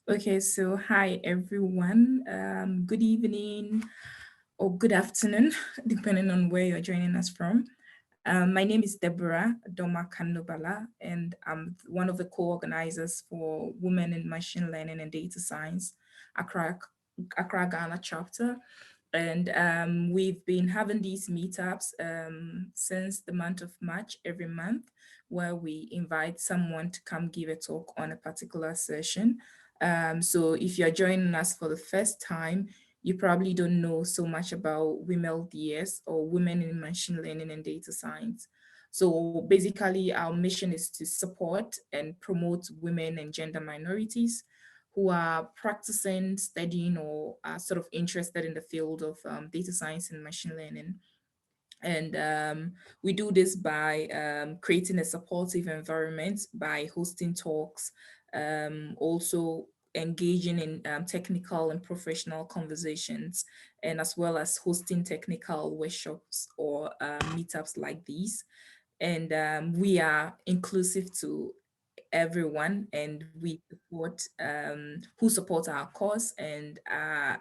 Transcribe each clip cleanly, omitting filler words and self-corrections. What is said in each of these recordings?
Okay, so hi everyone. Good evening or good afternoon, depending on where you're joining us from. My name is Deborah Doma Kandobala, and I'm one of the co-organizers for Women in Machine Learning and Data Science, Accra, Accra Ghana chapter. And we've been having these meetups since the month of March every month, where we invite someone to come give a talk on a particular session. So if you're joining us for the first time, you probably don't know so much about WiMLDS or Women in Machine Learning and Data Science. So basically our mission is to support and promote women and gender minorities who are practicing, studying, or are sort of interested in the field of data science and machine learning. And we do this by creating a supportive environment, by hosting talks, also engaging in technical and professional conversations, and as well as hosting technical workshops or meetups like these. And we are inclusive to everyone, and we support who support our cause, and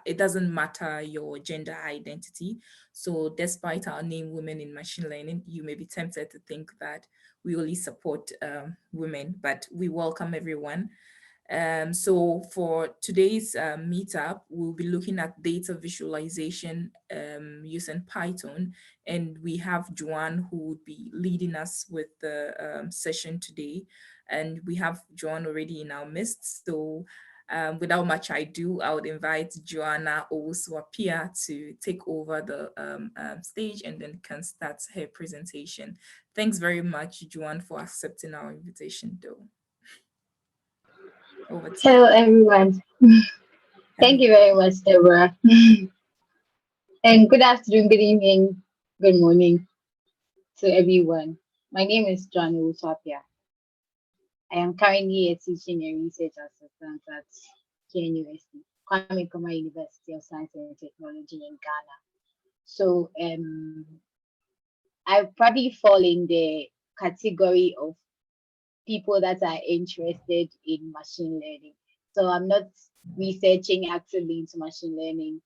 it doesn't matter your gender identity. So despite our name Women in Machine Learning, you may be tempted to think that we only support women, but we welcome everyone. So for today's meetup, we'll be looking at data visualization using Python, and we have Joanne who would be leading us with the session today. And we have Joanne already in our midst. So without much ado, I would invite Joana Owusu-Appiah to take over the stage and then can start her presentation. Thanks very much, Joanne, for accepting our invitation, though. Over to Hello, you. everyone. Thank Hello. you very much, Deborah. And good afternoon, good evening, good morning to everyone. My name is Joana Owusu-Appiah. I am currently a teaching and research assistant at KNUST, Kwame Nkrumah University of Science and Technology in Ghana. So I probably fall in the category of people that are interested in machine learning. So I'm not researching actively into machine learning.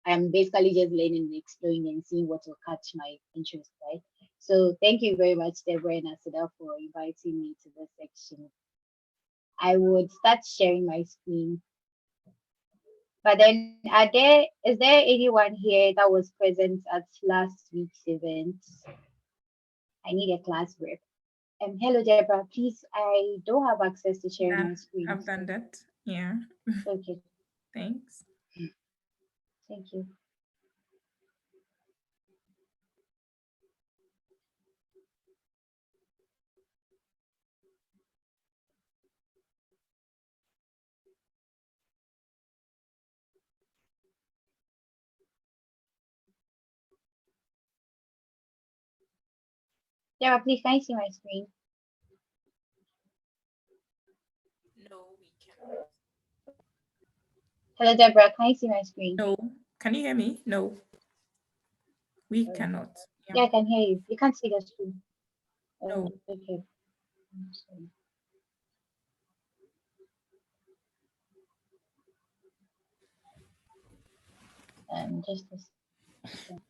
I'm basically just learning and exploring and seeing what will catch my interest, right? So thank you very much, Deborah and Asida, for inviting me to this section. I would start sharing my screen. But then is there anyone here that was present at last week's event? I need a class rep. Hello, Deborah. Please, I don't have access to sharing my Done. screen. I've done that. Yeah. Okay, Thanks. thank you. Deborah, please, can you see my screen? No, we cannot. Hello, Deborah, can you see my screen? No. Can you hear me? No, we Oh, cannot. Yeah. yeah, I can hear you. You can't see the screen. No. Okay. I'm sorry. Just a second.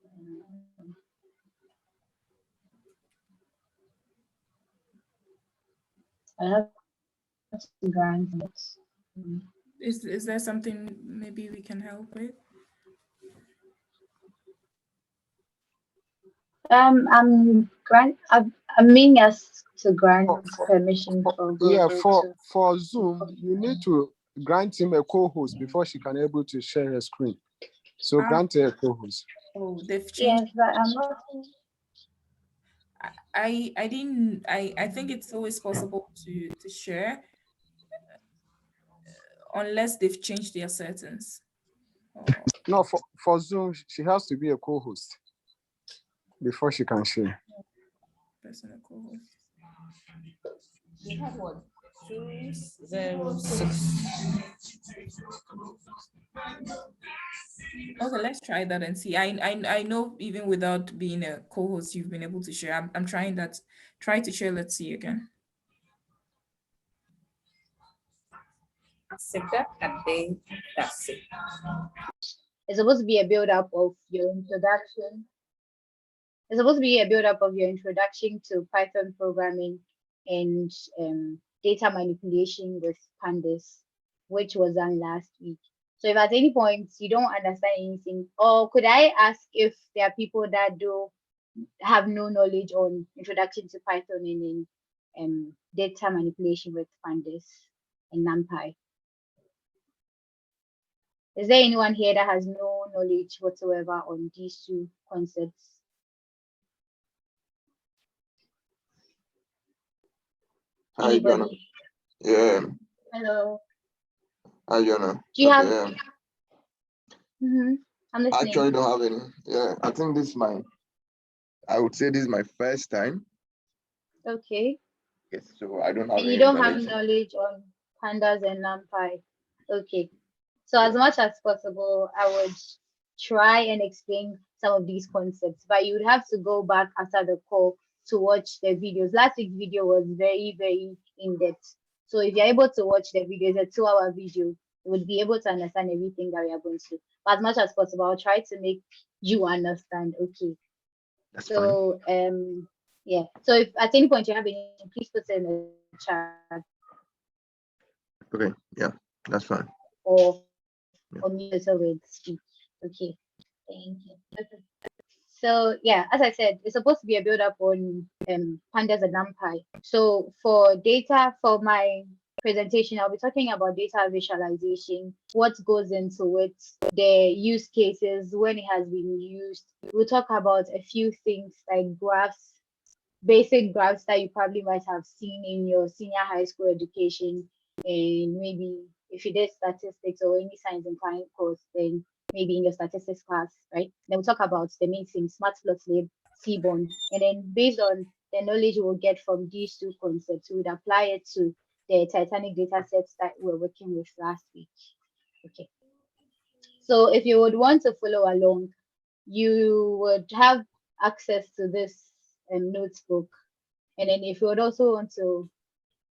Um, I have to grant it. Is there something maybe we can help with? I'm being asked to grant For, for, permission for yeah, Google for to. for Zoom, you need to grant him a co-host before she can able to share her screen. So Ah, grant her a co-host. oh, they've changed. Yes, but I'm not. I didn't. I think it's always possible to share unless they've changed their settings. Oh, No, for Zoom, she has to be a co-host before she can share. personal co-host. We have what? 206. Okay, let's try that and see. I know even without being a co-host, you've been able to share. I'm trying that. Try to share. Let's see again. Accept and then that's it. It's supposed to be a build-up of your introduction. It's supposed to be a build-up of your introduction to Python programming and data manipulation with pandas, which was done last week. So if at any point you don't understand anything, or could I ask if there are people that do have no knowledge on introduction to Python and in data manipulation with pandas and NumPy? Is there anyone here that has no knowledge whatsoever on these two concepts? Hi, Joanna. Anybody? Yeah. Hello. Hi, Joanna. Do you have? Yeah. I'm I listening. actually don't have any. Yeah, I think I would say this is my first time. Okay. Yes, so I don't have And you any don't have knowledge. knowledge on pandas and NumPy. Okay. So as much as possible, I would try and explain some of these concepts, but you would have to go back after the call to watch the videos. Last week's video was very, very in-depth. So if you're able to watch the video, it's a 2-hour video, you would be able to understand everything that we are going to do. But as much as possible, I'll try to make you understand. Okay. That's fine. So yeah. So if at any point you have any, please put it in the chat Okay, yeah, that's fine. or Yeah. or mute it with speech. Okay. Thank you. Okay. So yeah, as I said, it's supposed to be a build up on pandas and NumPy. So for my presentation, I'll be talking about data visualization, what goes into it, the use cases, when it has been used. We'll talk about a few things like graphs, basic graphs that you probably might have seen in your senior high school education, and maybe if you did statistics or any science inclined course, then maybe in your statistics class, right? Then we'll talk about the main things, Matplotlib, Seaborn, and then based on the knowledge we'll get from these two concepts, we would apply it to the Titanic data sets that we're working with last week. Okay. So if you would want to follow along, you would have access to this notebook. And then if you would also want to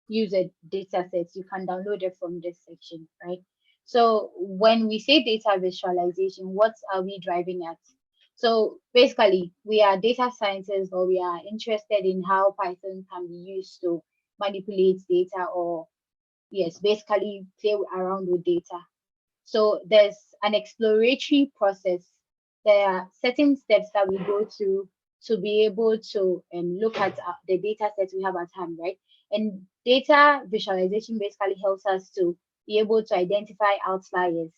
use a data set, you can download it from this section, right? So when we say data visualization, what are we driving at? So basically, we are data scientists, or we are interested in how Python can be used to manipulate data, or yes, basically play around with data. So there's an exploratory process. There are certain steps that we go through to be able to look at the data sets we have at hand, right? And data visualization basically helps us to be able to identify outliers,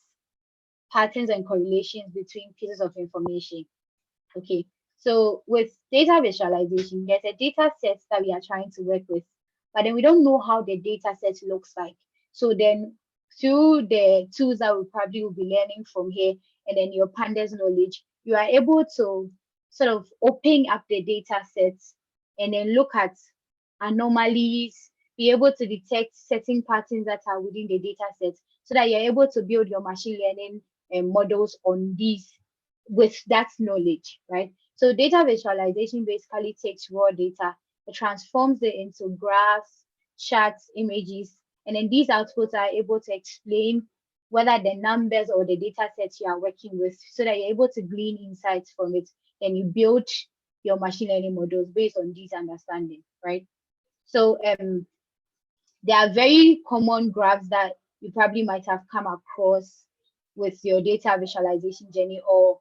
patterns, and correlations between pieces of information. Okay, so with data visualization, there's a data set that we are trying to work with, but then we don't know how the data set looks like. So then through the tools that we probably will be learning from here, and then your pandas knowledge, you are able to sort of open up the data sets and then look at anomalies, be able to detect certain patterns that are within the data sets, so that you're able to build your machine learning models on these with that knowledge, right? So data visualization basically takes raw data, it transforms it into graphs, charts, images, and then these outputs are able to explain whether the numbers or the data sets you are working with, so that you're able to glean insights from it, and you build your machine learning models based on these understanding, right? So there are very common graphs that you probably might have come across with your data visualization journey, or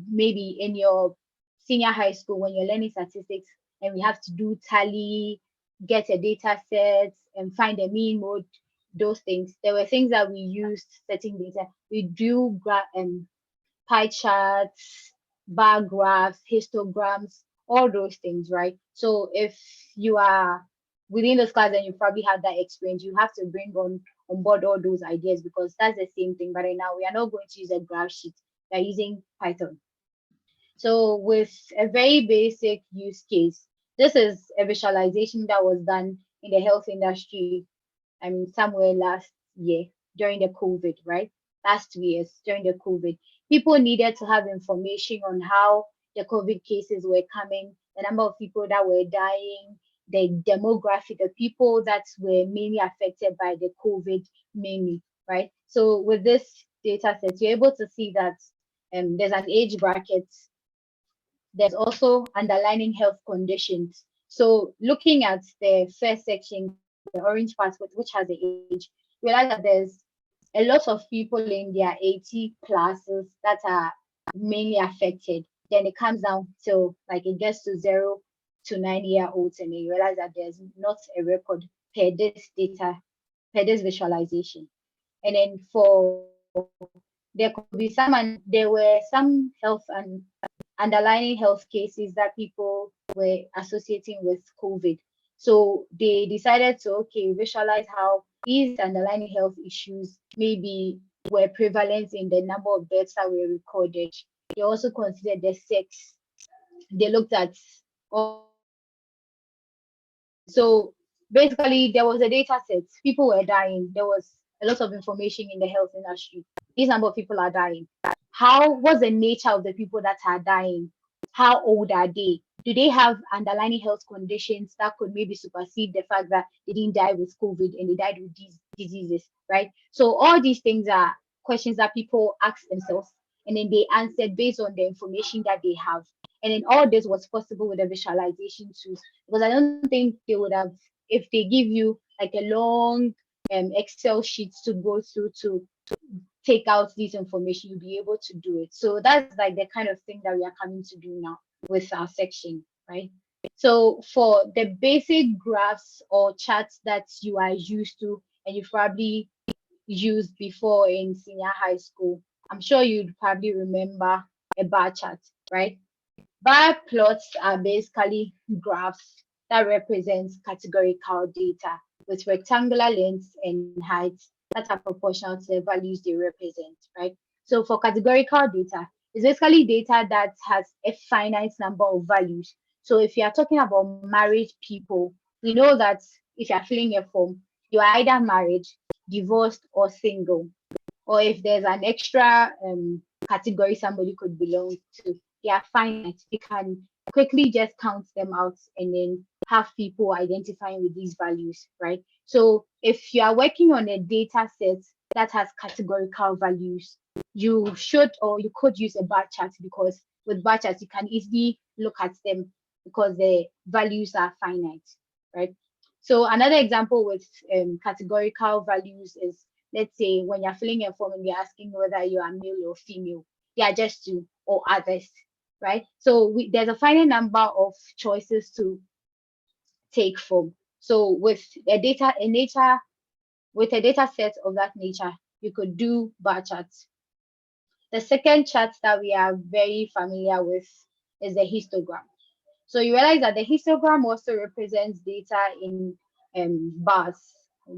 maybe in your senior high school when you're learning statistics and we have to do tally, get a data set, and find a mean mode, those things. There were things that we used setting data. We do pie charts, bar graphs, histograms, all those things, right? So if you are within those class and you probably have that experience, you have to bring on board all those ideas, because that's the same thing. But right now we are not going to use a graph sheet. We are using Python. So with a very basic use case, this is a visualization that was done in the health industry, I mean, somewhere last year during the COVID, right? Last 2 years during the COVID, people needed to have information on how the COVID cases were coming, the number of people that were dying, the demographic, the people that were mainly affected by the COVID mainly, right? So with this data set, you're able to see that there's an age bracket. There's also underlying health conditions. So looking at the first section, the orange part, which has the age, realize that there's a lot of people in their 80 classes that are mainly affected. Then it comes down to like it gets to 0 to 9 year olds, and then you realize that there's not a record per this data, per this visualization. And then for there could be some, and there were some health and underlying health cases that people were associating with COVID. So they decided to, okay, visualize how these underlying health issues maybe were prevalent in the number of deaths that were recorded. They also considered the sex. They looked at all. So basically, there was a data set. People were dying. There was a lot of information in the health industry. This number of people are dying. What's the nature of the people that are dying? How old are they? Do they have underlying health conditions that could maybe supersede the fact that they didn't die with COVID and they died with these diseases, right? So all these things are questions that people ask themselves, and then they answered based on the information that they have. And then all this was possible with the visualization tools, because I don't think they would have, if they give you like a long Excel sheet to go through to take out this information, you'll be able to do it. So that's like the kind of thing that we are coming to do now with our section, right? So for the basic graphs or charts that you are used to and you've probably used before in senior high school, I'm sure you'd probably remember a bar chart, right? Bar plots are basically graphs that represents categorical data with rectangular lengths and heights that are proportional to the values they represent, right? So for categorical data, it's basically data that has a finite number of values. So if you are talking about married people, we know that if you're filling a form, you are either married, divorced, or single. Or if there's an extra category somebody could belong to, they are finite. You can quickly just count them out and then have people identifying with these values, right? So if you are working on a data set that has categorical values, you should or you could use a bar chart, because with bar charts you can easily look at them because the values are finite, right? So another example with categorical values is, let's say when you're filling a form and you're asking whether you are male or female, they are just two or others, right? So there's a finite number of choices to take from. So with with a data set of that nature, you could do bar charts. The second chart that we are very familiar with is the histogram. So you realize that the histogram also represents data in bars,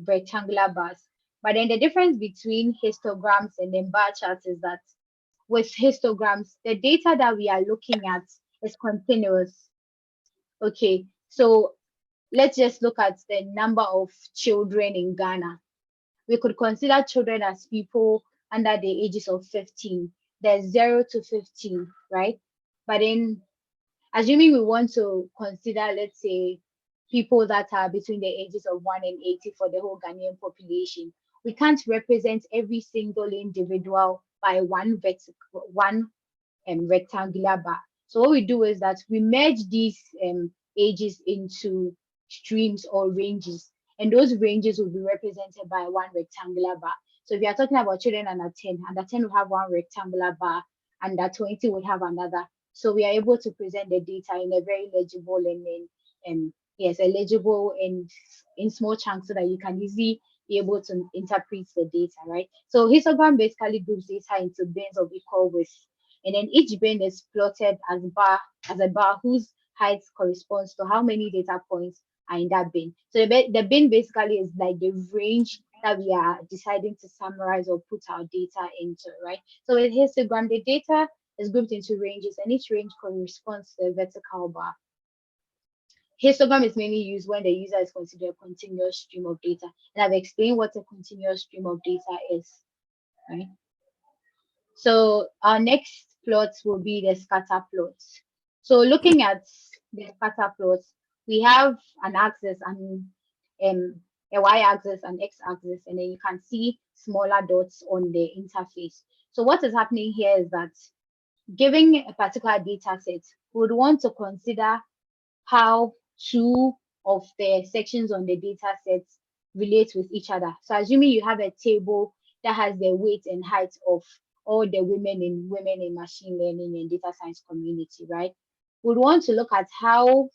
rectangular bars. But then the difference between histograms and then bar charts is that with histograms, the data that we are looking at is continuous. Okay, so let's just look at the number of children in Ghana. We could consider children as people under the ages of 15. There's 0 to 15, right? But then assuming we want to consider, let's say, people that are between the ages of 1 and 80 for the whole Ghanaian population, we can't represent every single individual by one rectangular bar. So what we do is that we merge these ages into streams or ranges, and those ranges will be represented by one rectangular bar. So if you are talking about children under 10 will have one rectangular bar, under 20 would have another. So we are able to present the data in a very legible and yes, legible and in small chunks so that you can easily be able to interpret the data, right? So histogram basically groups data into bins of equal width, and then each bin is plotted as a bar whose height corresponds to how many data points are in that bin. So the bin basically is like the range that we are deciding to summarize or put our data into, right? So with histogram, the data is grouped into ranges, and each range corresponds to a vertical bar. Histogram is mainly used when the user is considering a continuous stream of data. And I've explained what a continuous stream of data is, right? So our next plots will be the scatter plots. So looking at the scatter plots, we have an axis and a y-axis and x-axis, and then you can see smaller dots on the interface. So what is happening here is that giving a particular data set, we would want to consider how two of the sections on the data sets relate with each other. So assuming you have a table that has the weight and height of all the women in machine learning and data science community, right? We'd want to look at how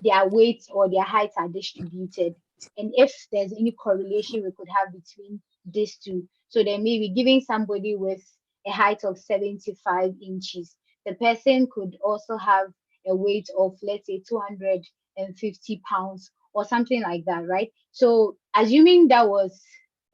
their weights or their heights are distributed, and if there's any correlation we could have between these two. So then maybe giving somebody with a height of 75 inches, the person could also have a weight of, let's say, 250 pounds or something like that, right? So assuming that was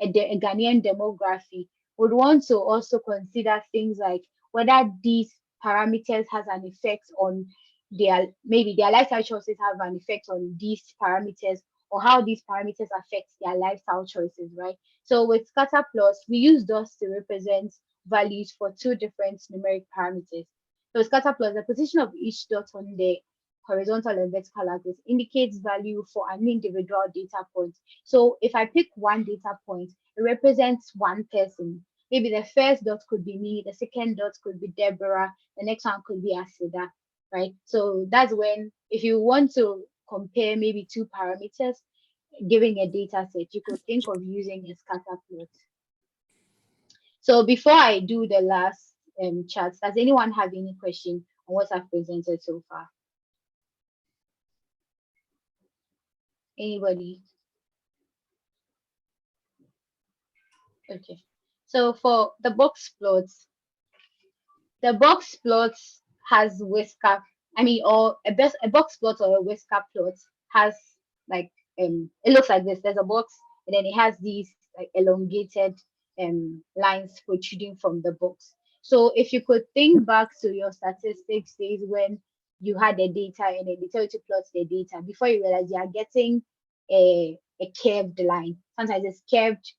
a Ghanaian demography, would want to also consider things like whether these parameters has an effect on maybe their lifestyle choices have an effect on these parameters, or how these parameters affect their lifestyle choices, right? So with scatter plots, we use dots to represent values for two different numeric parameters. So scatter plots, the position of each dot on the horizontal and vertical axis indicates value for an individual data point. So if I pick one data point, it represents one person. Maybe the first dot could be me, the second dot could be Deborah, the next one could be Asida, right? So that's when, if you want to compare maybe two parameters, giving a data set, you could think of using a scatter plot. So before I do the last charts, does anyone have any question on what I've presented so far? Anybody? Okay. So for the box plots, the box plot has whisker. I mean, or a box plot or a whisker plot has like it looks like this. There's a box, and then it has these like elongated lines protruding from the box. So if you could think back to your statistics days when you had the data and then they tell you to plot the data, before you realize you are getting a curved line. Sometimes it's curved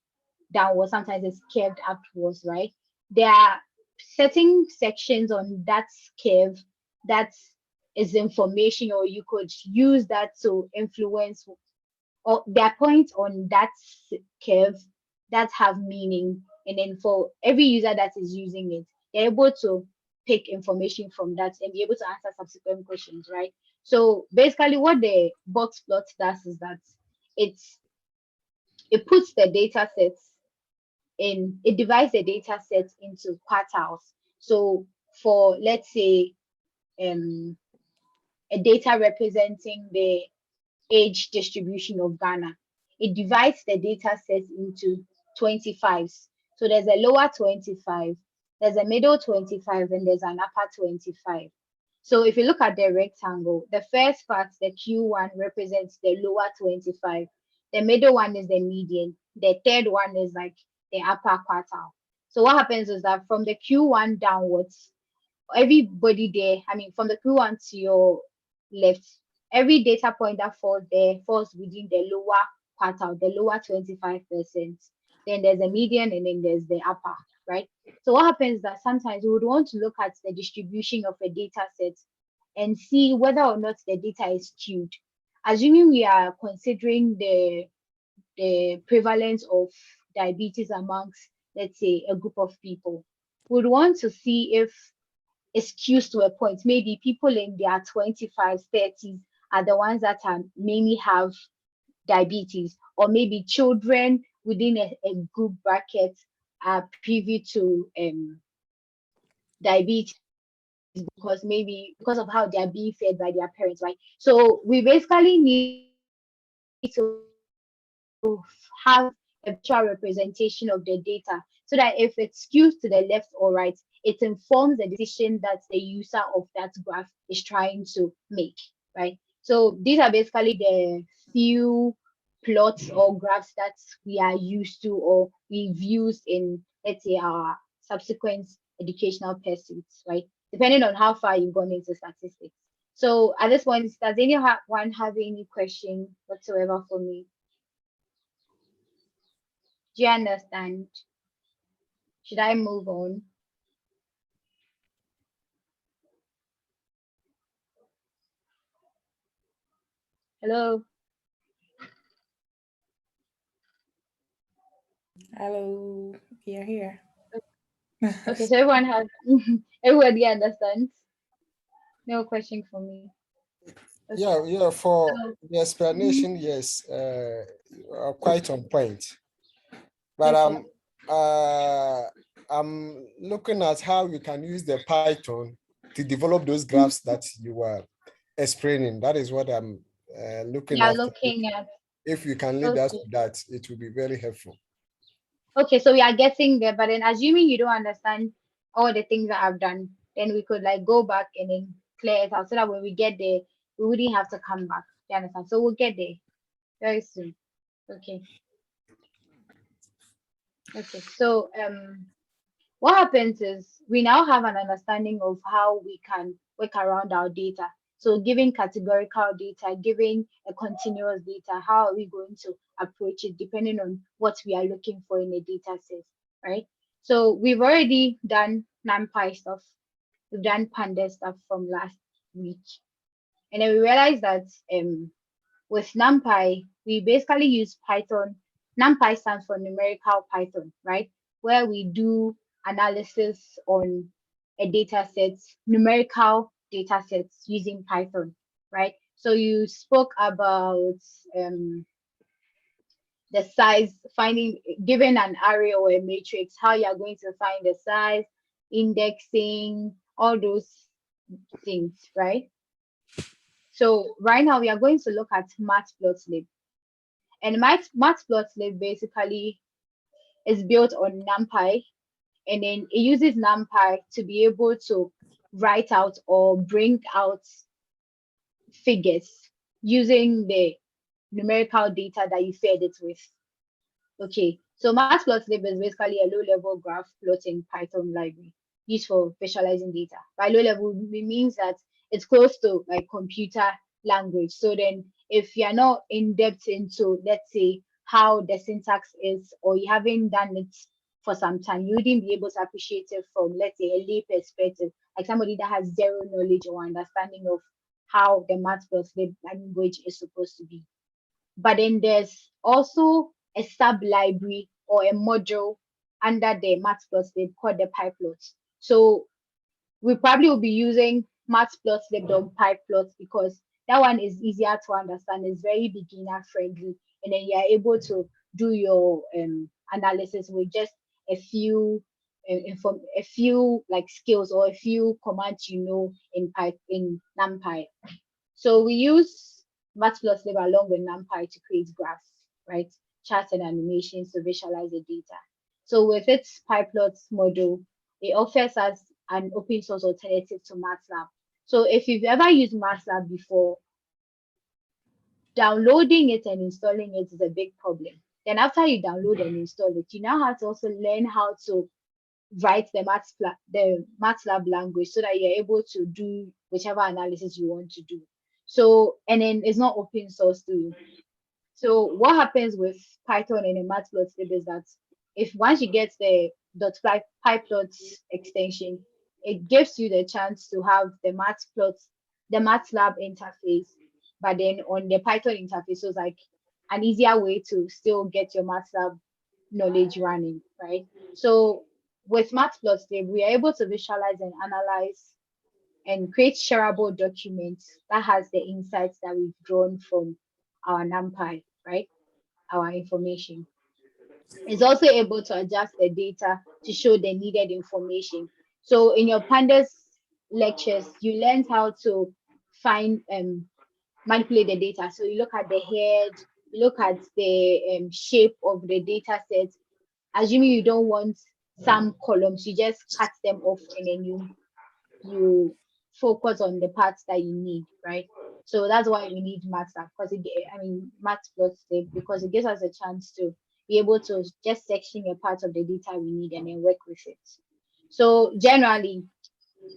downwards, sometimes it's curved upwards, right? There are certain sections on that curve that is information, or you could use that to influence, or there are points on that curve that have meaning, and then for every user that is using it, they're able to pick information from that and be able to answer subsequent questions, right? So basically what the box plot does is that it's it puts the data sets it divides the data sets into quartiles. So for, let's say, a data representing the age distribution of Ghana, it divides the data sets into 25s. So there's a lower 25, there's a middle 25, and there's an upper 25. So if you look at the rectangle, the first part, the Q1, represents the lower 25. The middle one is the median. The third one is like the upper quartile. So what happens is that from the Q1 downwards, everybody there, I mean, from the Q1 to your left, every data point that falls there falls within the lower quartile, the lower 25%. Then there's a median, and then there's the upper, right? So what happens is that sometimes we would want to look at the distribution of a data set and see whether or not the data is skewed. Assuming we are considering the prevalence of diabetes amongst, let's say, a group of people, we'd want to see if it skews to a point. Maybe people in their 25s, 30s are the ones that are mainly have diabetes, or maybe children within a group bracket are privy to diabetes because of how they are being fed by their parents, right? So we basically need to have a visual representation of the data, so that if it skews to the left or right, it informs the decision that the user of that graph is trying to make, right? So these are basically the few plots or graphs that we are used to, or we've used in, let's say, our subsequent educational pursuits, right? Depending on how far you've gone into statistics. So at this point, does anyone have any question whatsoever for me? Do you understand? Should I move on? Hello? Hello, we are here. Okay, so everyone has everybody understands. No question for me. Okay. Yeah, for So, the explanation, yes, you are quite on point. But okay. I'm looking at how you can use the Python to develop those graphs that you were explaining. That is what I'm looking Yeah, after. looking at. If you can lead us Okay. to that, it will be very helpful. Okay, so we are getting there, but then assuming you don't understand all the things that I've done, then we could like go back and then clear it out so that when we get there, we wouldn't have to come back. You understand? So we'll get there very soon. Okay. Okay. So what happens is we now have an understanding of how we can work around our data. So giving categorical data, giving a continuous data, how are we going to approach it depending on what we are looking for in a data set, right? So we've already done NumPy stuff, we've done Pandas stuff from last week. And then we realized that with NumPy, we basically use Python. NumPy stands for numerical Python, right? Where we do analysis on a data set, numerical data sets using Python, right? So you spoke about the size, finding, given an array or a matrix, how you're going to find the size, indexing, all those things, right? So right now we are going to look at Matplotlib. And Matplotlib basically is built on NumPy, and then it uses NumPy to be able to write out or bring out figures using the numerical data that you fed it with. Okay, so Matplotlib is basically a low-level graph plotting Python library used for visualizing data. By low level, it means that it's close to like computer language. So then if you're not in depth into, let's say, how the syntax is, or you haven't done it for some time, you wouldn't be able to appreciate it from, let's say, a lay perspective, like somebody that has zero knowledge or understanding of how the Matplotlib language is supposed to be. But then there's also a sub library or a module under the Matplotlib called the PyPlot. So we probably will be using Matplotlib.pyplot because that one is easier to understand, it's very beginner friendly, and then you're able to do your analysis with just a few a few like skills or a few commands in NumPy. So we use Matplotlib along with NumPy to create graphs, right? Charts and animations to visualize the data. So with its PyPlots module, it offers us an open source alternative to MATLAB. So if you've ever used MATLAB before, downloading it and installing it is a big problem. Then after you download and install it, you now have to also learn how to write the MATLAB language so that you're able to do whichever analysis you want to do. So, and then it's not open source too. So what happens with Python and a Matplotlib is that if once you get the .pyplots extension, it gives you the chance to have the MATLAB interface, but then on the Python interface, so it's like an easier way to still get your MATLAB knowledge running, right? So with Matplotlib, we are able to visualize and analyze and create shareable documents that has the insights that we've drawn from our NumPy, right? Our information. It's also able to adjust the data to show the needed information. So in your Pandas lectures, you learned how to find manipulate the data. So you look at the head, you look at the shape of the data set. Assuming you don't want some columns, you just cut them off and then you focus on the parts that you need, right? So that's why we need MATLAB Matplotlib, because it gives us a chance to be able to just section a part of the data we need and then work with it. So generally,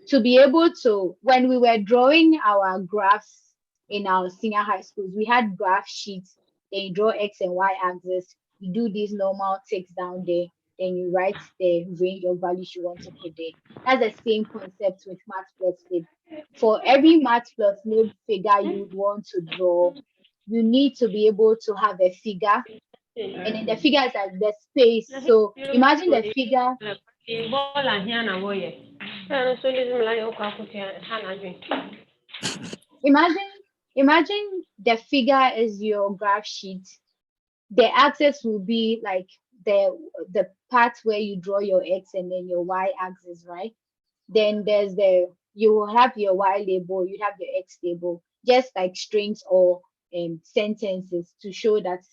to be able to, when we were drawing our graphs in our senior high schools, we had graph sheets. Then you draw X and Y axis, you do these normal ticks down there, then you write the range of values you want to put there. That's the same concept with Matplotlib. For every Matplotlib figure you would want to draw, you need to be able to have a figure And then the figure is like the space. So imagine the figure. Imagine the figure is your graph sheet. The axis will be like the part where you draw your x and then your y axis, right? Then there's you will have your y label, you have your x label, just like strings or sentences to show that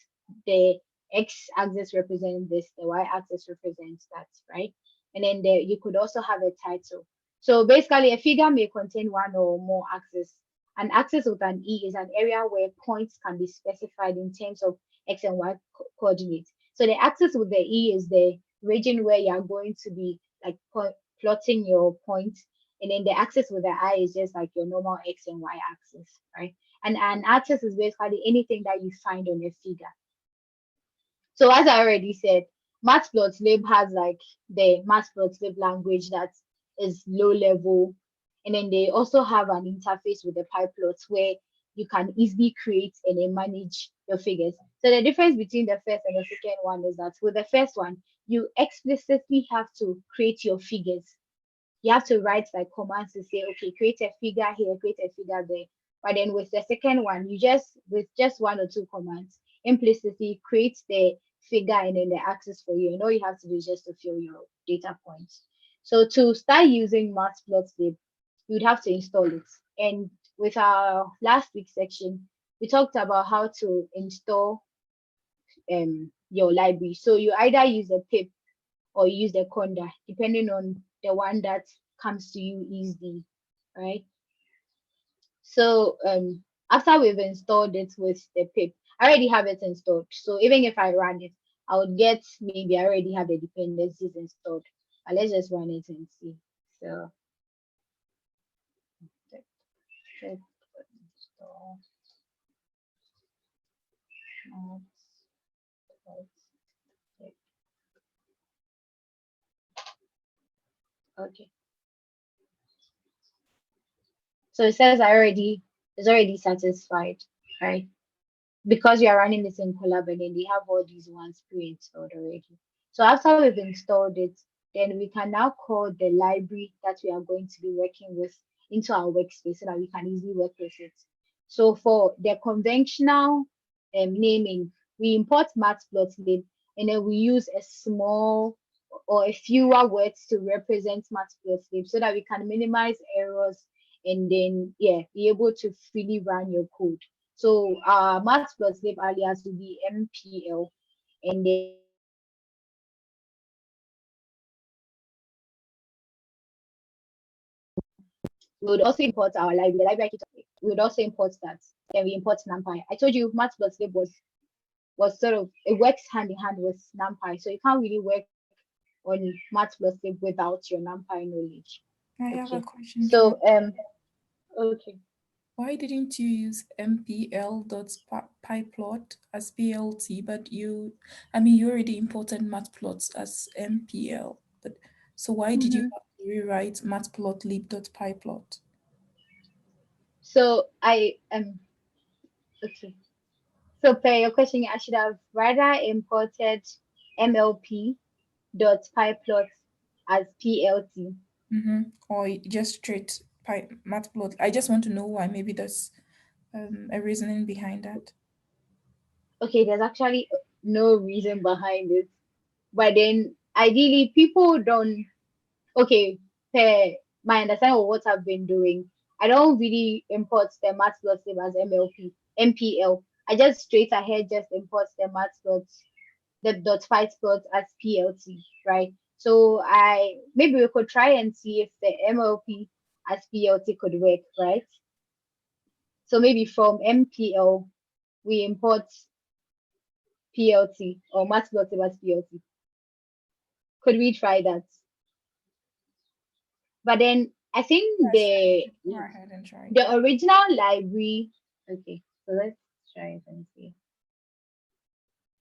the x axis represents this, the y axis represents that, right? And then there you could also have a title. So basically, a figure may contain one or more axes. An axis with an E is an area where points can be specified in terms of x and y coordinates. So the axis with the E is the region where you are going to be like plotting your points, and then the axis with the I is just like your normal x and y axis, right? And an axis is basically anything that you find on a figure. So as I already said, Matplotlib has like the Matplotlib language that is low level, and then they also have an interface with the PyPlots where you can easily create and then manage your figures. So the difference between the first and the second one is that with the first one, you explicitly have to create your figures. You have to write like commands to say, okay, create a figure here, create a figure there. But then with the second one, you just with just one or two commands implicitly create the figure and then the axis for you. And all you have to do is just to fill your data points. So to start using Matplotlib, you'd have to install it. And with our last week's section, we talked about how to install your library. So you either use a pip or use the conda, depending on the one that comes to you easily, right? So after we've installed it with the pip, I already have it installed. So even if I run it, I would get maybe I already have the dependencies installed. But let's just run it and see. So let's install. Okay. So it says it's already satisfied, right? Because you are running this in collab and then they have all these ones pre-installed already. So after we've installed it, then we can now call the library that we are going to be working with into our workspace so that we can easily work with it. So for the conventional naming, we import matplotlib and then we use a small or a fewer words to represent matplotlib so that we can minimize errors and then be able to freely run your code. So Matplotlib alias will be MPL, and then we would also import our library. The library we would also import that. Then we import NumPy. I told you Matplotlib was sort of it works hand in hand with NumPy, so you can't really work on Matplotlib without your NumPy knowledge. I have a question. So okay. Why didn't you use mpl.pyplot as PLT, but you already imported matplots as MPL, but so why did you have to rewrite matplotlib.pyplot? So I okay. So per your question, I should have rather imported MLP.pyplot as PLT. Or just straight matplot. I just want to know why. Maybe there's a reasoning behind that. Okay, there's actually no reason behind it. But then ideally people don't okay, per my understanding of what I've been doing, I don't really import the matplotlib as MPL. I just straight ahead just import the .pyplot as PLT, right? So maybe we could try and see if the MLP as PLT could work, right? So maybe from MPL we import PLT or matplotlib as PLT. Could we try that? But then I think Go ahead and try. the original library. Okay, so let's try it and see.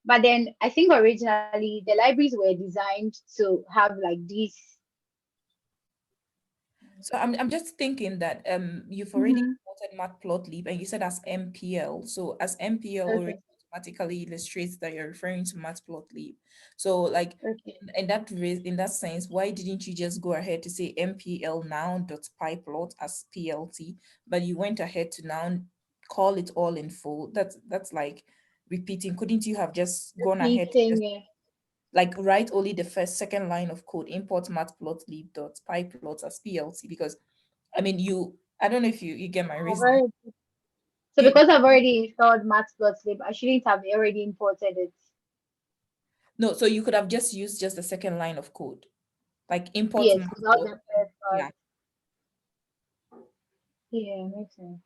But then I think originally the libraries were designed to have like these. So I'm just thinking that you've already imported matplotlib and you said as MPL. So as MPL already automatically illustrates that you're referring to matplotlib. So like Okay. in that sense, why didn't you just go ahead to say mpl noun.pyplot as plt, but you went ahead to now call it all in full? That's like repeating. Couldn't you have just gone ahead to just Repeating, like write only the second line of code, import matplotlib.pyplot as plt? Because I mean, I don't know if you get my I've reasoning. already, so You, because I've already installed Matplotlib, I shouldn't have already imported it. no, so you could have just used just the second line of code, like import Yes, without matplotlib. the first part. Yeah, Yeah, makes sense.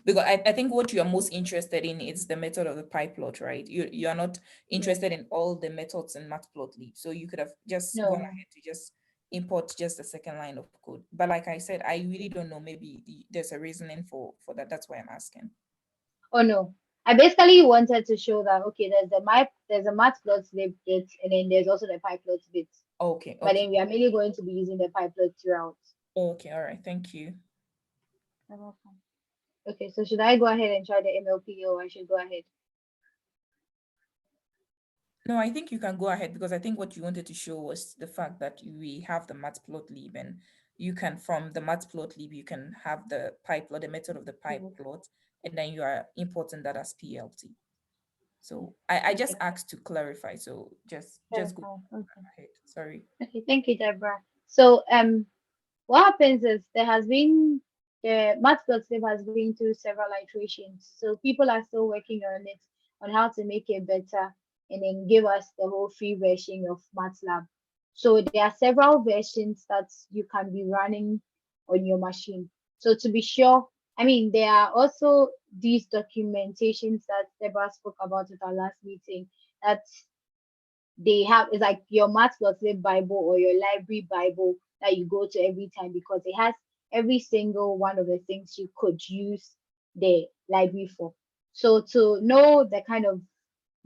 because I think what you are most interested in is the method of the pyplot, right? You are not Yeah. interested in all the methods in matplotlib. So you could have just gone No. ahead to just import just the second line of code. But like I said, I really don't know. Maybe there's a reasoning for that. That's why I'm asking. Oh no. I basically wanted to show that okay, there's a Matplotlib bit, and then there's also the Pyplot bit. Okay, But okay, then we are mainly going to be using the Pyplot throughout. okay. All right. Thank you. You're welcome. Okay, so should I go ahead and try the MLP, or I should go ahead? No, I think you can go ahead, because I think what you wanted to show was the fact that we have the matplotlib, and you can, from the matplotlib, you can have the pyplot, the method of the pyplot, and then you are importing that as PLT. So I just Okay, asked to clarify. So just that's go fine. Okay. ahead. Sorry. Okay, thank you, Deborah. So what happens is the Matplotlib has been through several iterations. So people are still working on it, on how to make it better and then give us the whole free version of MATLAB. So there are several versions that you can be running on your machine. So to be sure, I mean, there are also these documentations that Deborah spoke about at our last meeting that they have. It's like your Matplotlib Bible or your library Bible that you go to every time, because it has every single one of the things you could use the library for. So to know the kind of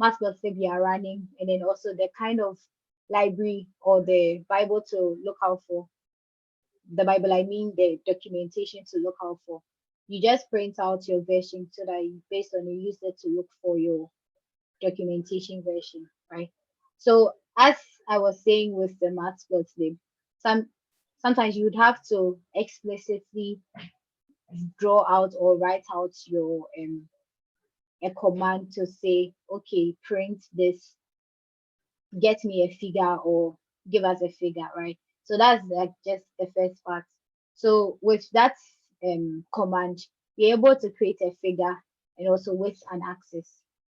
Matplotlib you are running, and then also the kind of library or the Bible to look out for, the Bible, I mean the documentation to look out for, you just print out your version so that you, based on, you use it to look for your documentation version, right? So as I was saying with the Matplotlib, sometimes you would have to explicitly draw out or write out your a command to say, okay, print this, get me a figure, or give us a figure, right? So that's like just the first part. So with that command, you're able to create a figure and also with an axis,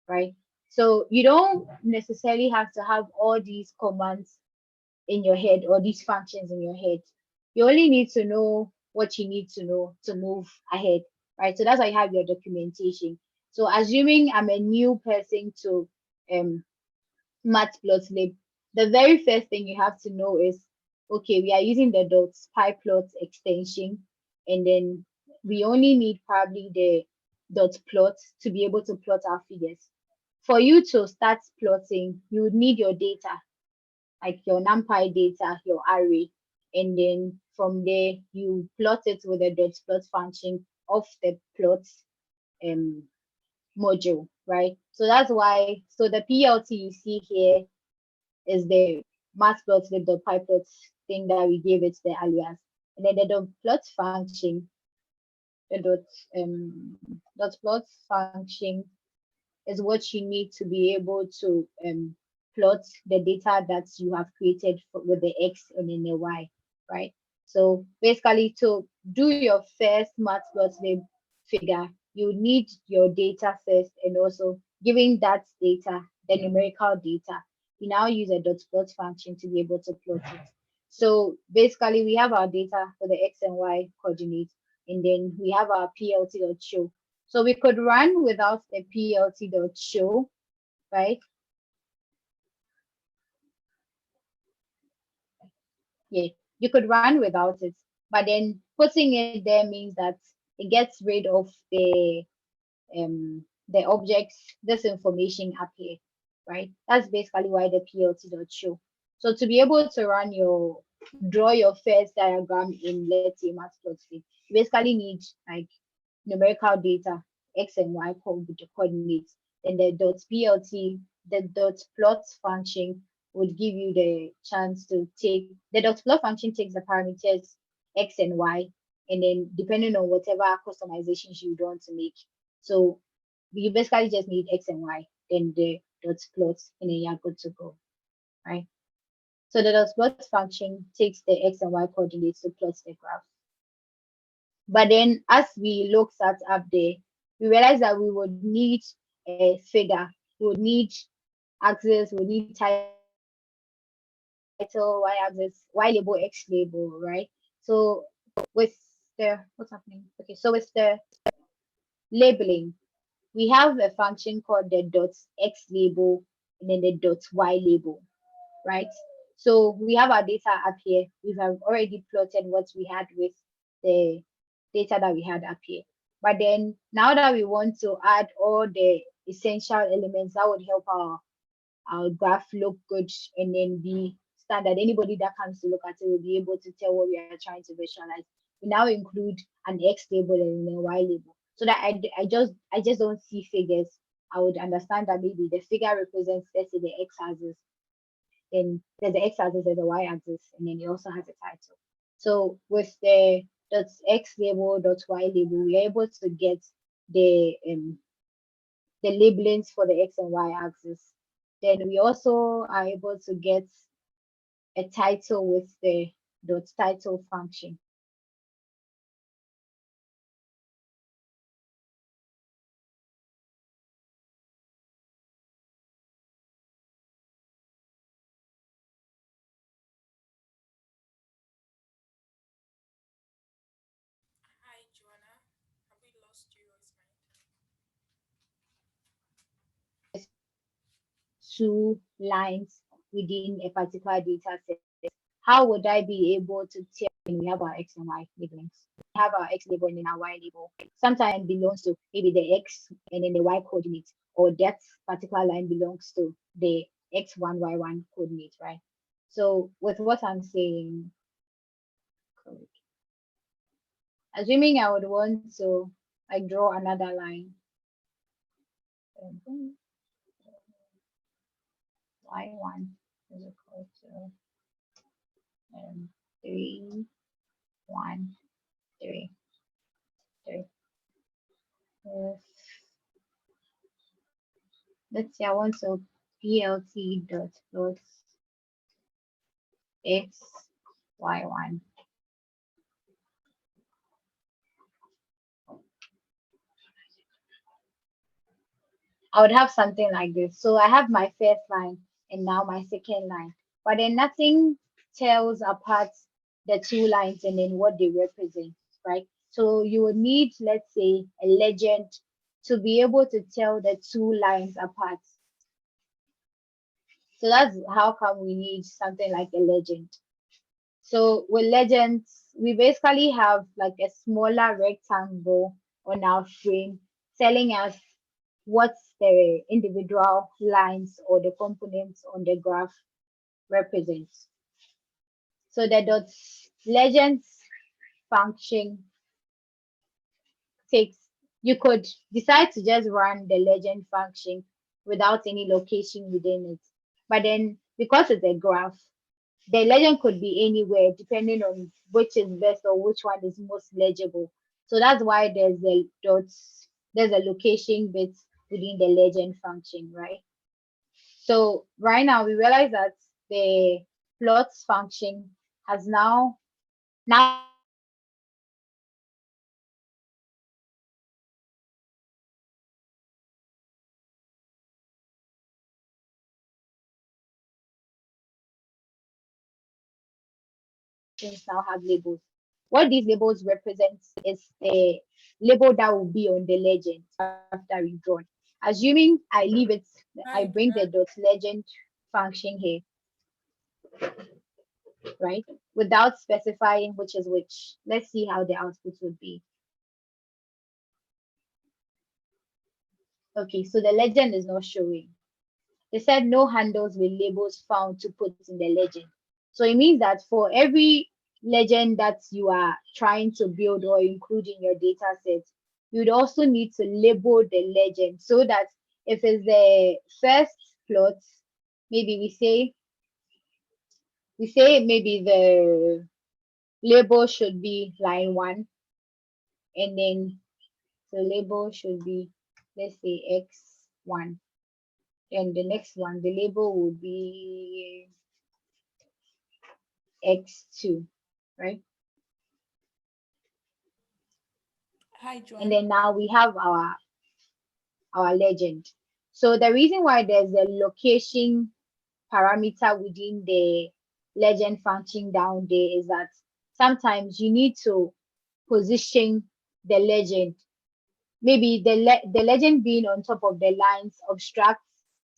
right? So you don't necessarily have to have all these commands in your head or these functions in your head. You only need to know what you need to know to move ahead, right? So that's why you have your documentation. So assuming I'm a new person to um Matplotlib, the very first thing you have to know is, okay, we are using the .pyplot extension, and then we only need probably the .plot to be able to plot our figures. For you to start plotting, you would need your data, like your NumPy data, your array, and then from there you plot it with the .plot function of the plot um module, right? So that's why, so the PLT you see here is the matplotlib the pyplot thing that we gave it the alias, and then the plot function, the dot plot function is what you need to be able to plot the data that you have created with the x and then the y, right? So basically, to do your first matplotlib figure, you need your data first, and also giving that data, the numerical data, you now use a dot plot function to be able to plot it. So basically, we have our data for the x and y coordinates, and then we have our plt.show. So we could run without the plt.show, right? Yeah, you could run without it, but then putting it there means that it gets rid of the objects, this information up here, right? That's basically why the plt.show. So to be able to run your, draw your first diagram in, let's say, Matplotlib, you basically need like numerical data, x and y coordinates, then the .plt, the .plot function would give you the chance to take, the .plot function takes the parameters X and Y, and then depending on whatever customizations you want to make. So you basically just need X and Y, then the .plot, and then you're good to go, right? So the .plot function takes the X and Y coordinates to plot the graph. But then as we looked at up there, we realized that we would need a figure, we would need axis, we would need title, Y axis, Y label, X label, right? So with the, what's happening? Okay, so with the labeling, we have a function called the .x label and then the .y label, right? So we have our data up here. We have already plotted what we had with the data that we had up here. But then now that we want to add all the essential elements that would help our graph look good and then be standard, anybody that comes to look at it will be able to tell what we are trying to visualize. We now include an X label and a Y label, so that I just don't see figures. I would understand that maybe the figure represents, let's say, the X axis, then there's the X axis, there's the Y axis, and then it also has a title. So with the .x label, .y label, we are able to get the labelings for the X and Y axis. Then we also are able to get a title with the .title function. Hi, Joanna. Have we lost you or is mine? 2 lines within a particular data set. How would I be able to tell when we have our X and Y labelings? We have our X label and then our Y label. Sometimes belongs to maybe the X and then the Y coordinate, or that particular line belongs to the X1, Y1 coordinate, right? So with what I'm saying, assuming I would want to like draw another line. Y1 is equal to 3, 1, 3, 3. Let's say I want to plt dot plot x y1. I would have something like this. So I have my first line and now my second line, but then nothing tells apart the 2 lines and then what they represent, right? So you would need, let's say, a legend to be able to tell the 2 lines apart. So that's how come we need something like a legend. So with legends, we basically have like a smaller rectangle on our frame telling us what the individual lines or the components on the graph represents. So the .legends function takes, you could decide to just run the legend function without any location within it. But then because it's a graph, the legend could be anywhere depending on which is best or which one is most legible. So that's why there's a location bit within the legend function, right? So right now we realize that the plots function has now now have labels. What these labels represent is the label that will be on the legend after we draw. Assuming I leave it, I bring the .legend function here, right? Without specifying which is which. Let's see how the output would be. Okay, so the legend is not showing. They said no handles with labels found to put in the legend. So it means that for every legend that you are trying to build or include in your data set, you'd also need to label the legend so that if it's the first plot, maybe we say maybe the label should be line 1, and then the label should be, let's say, x1, and the next one, the label would be x2, right? Hi, Joanna. And then now we have our legend. So the reason why there's a location parameter within the legend function down there is that sometimes you need to position the legend. Maybe the legend being on top of the lines obstructs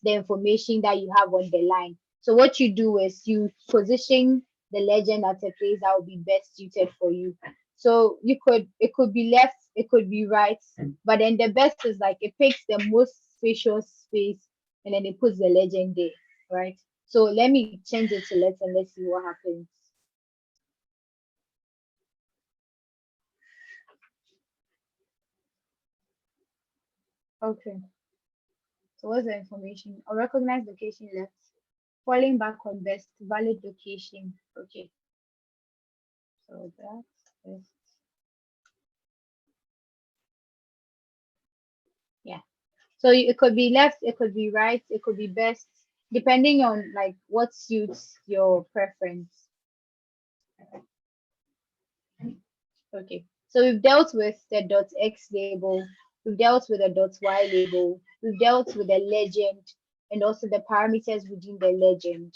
the information that you have on the line. So what you do is you position the legend at a place that will be best suited for you. So it could be left, it could be right, but then the best is like it picks the most spacious space and then it puts the legend there, right? So let me change it to left and let's see what happens. Okay. So what's the information? A recognized location left. Falling back on best valid location. Okay. So that's best. Yeah. So it could be left, it could be right, it could be best, depending on like what suits your preference. Okay. So we've dealt with the .x label, we've dealt with the .y label, we've dealt with the legend, and also the parameters within the legend.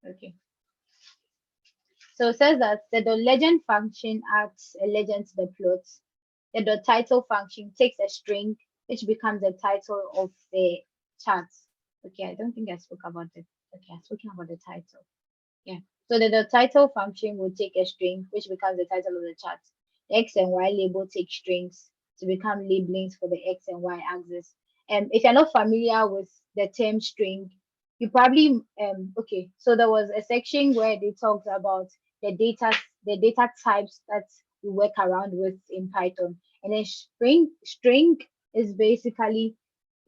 Okay. So it says that the .legend function adds a legend to the plot. The .title function takes a string which becomes the title of the chart. Okay, I don't think I spoke about it. Okay, I'm speaking about the title. Yeah. So the title function will take a string which becomes the title of the chart. The X and Y label take strings to become labelings for the X and Y axis. And if you're not familiar with the term string, you probably okay. So there was a section where they talked about the data types that we work around with in Python. And then string is basically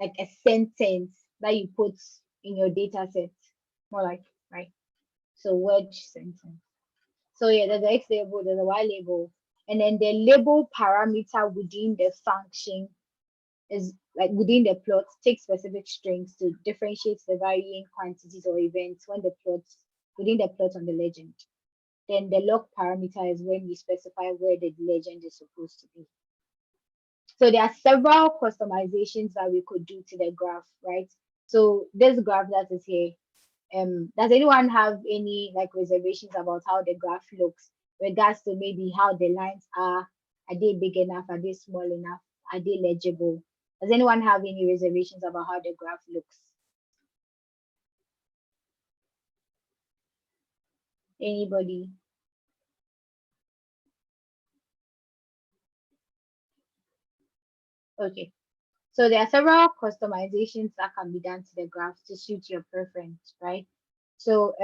like a sentence that you put in your data set. More like, right? So word sentence. So yeah, there's the X label, there's a Y label, and then the label parameter within the function is like within the plot takes specific strings to differentiate the varying quantities or events when the plots within the plot on the legend. Then the log parameter is when you specify where the legend is supposed to be. So there are several customizations that we could do to the graph, right? So this graph that is here, does anyone have any like reservations about how the graph looks, regards to maybe how the lines are they big enough, are they small enough, are they legible? Does anyone have any reservations about how the graph looks? Anybody? Okay. So there are several customizations that can be done to the graph to suit your preference, right? So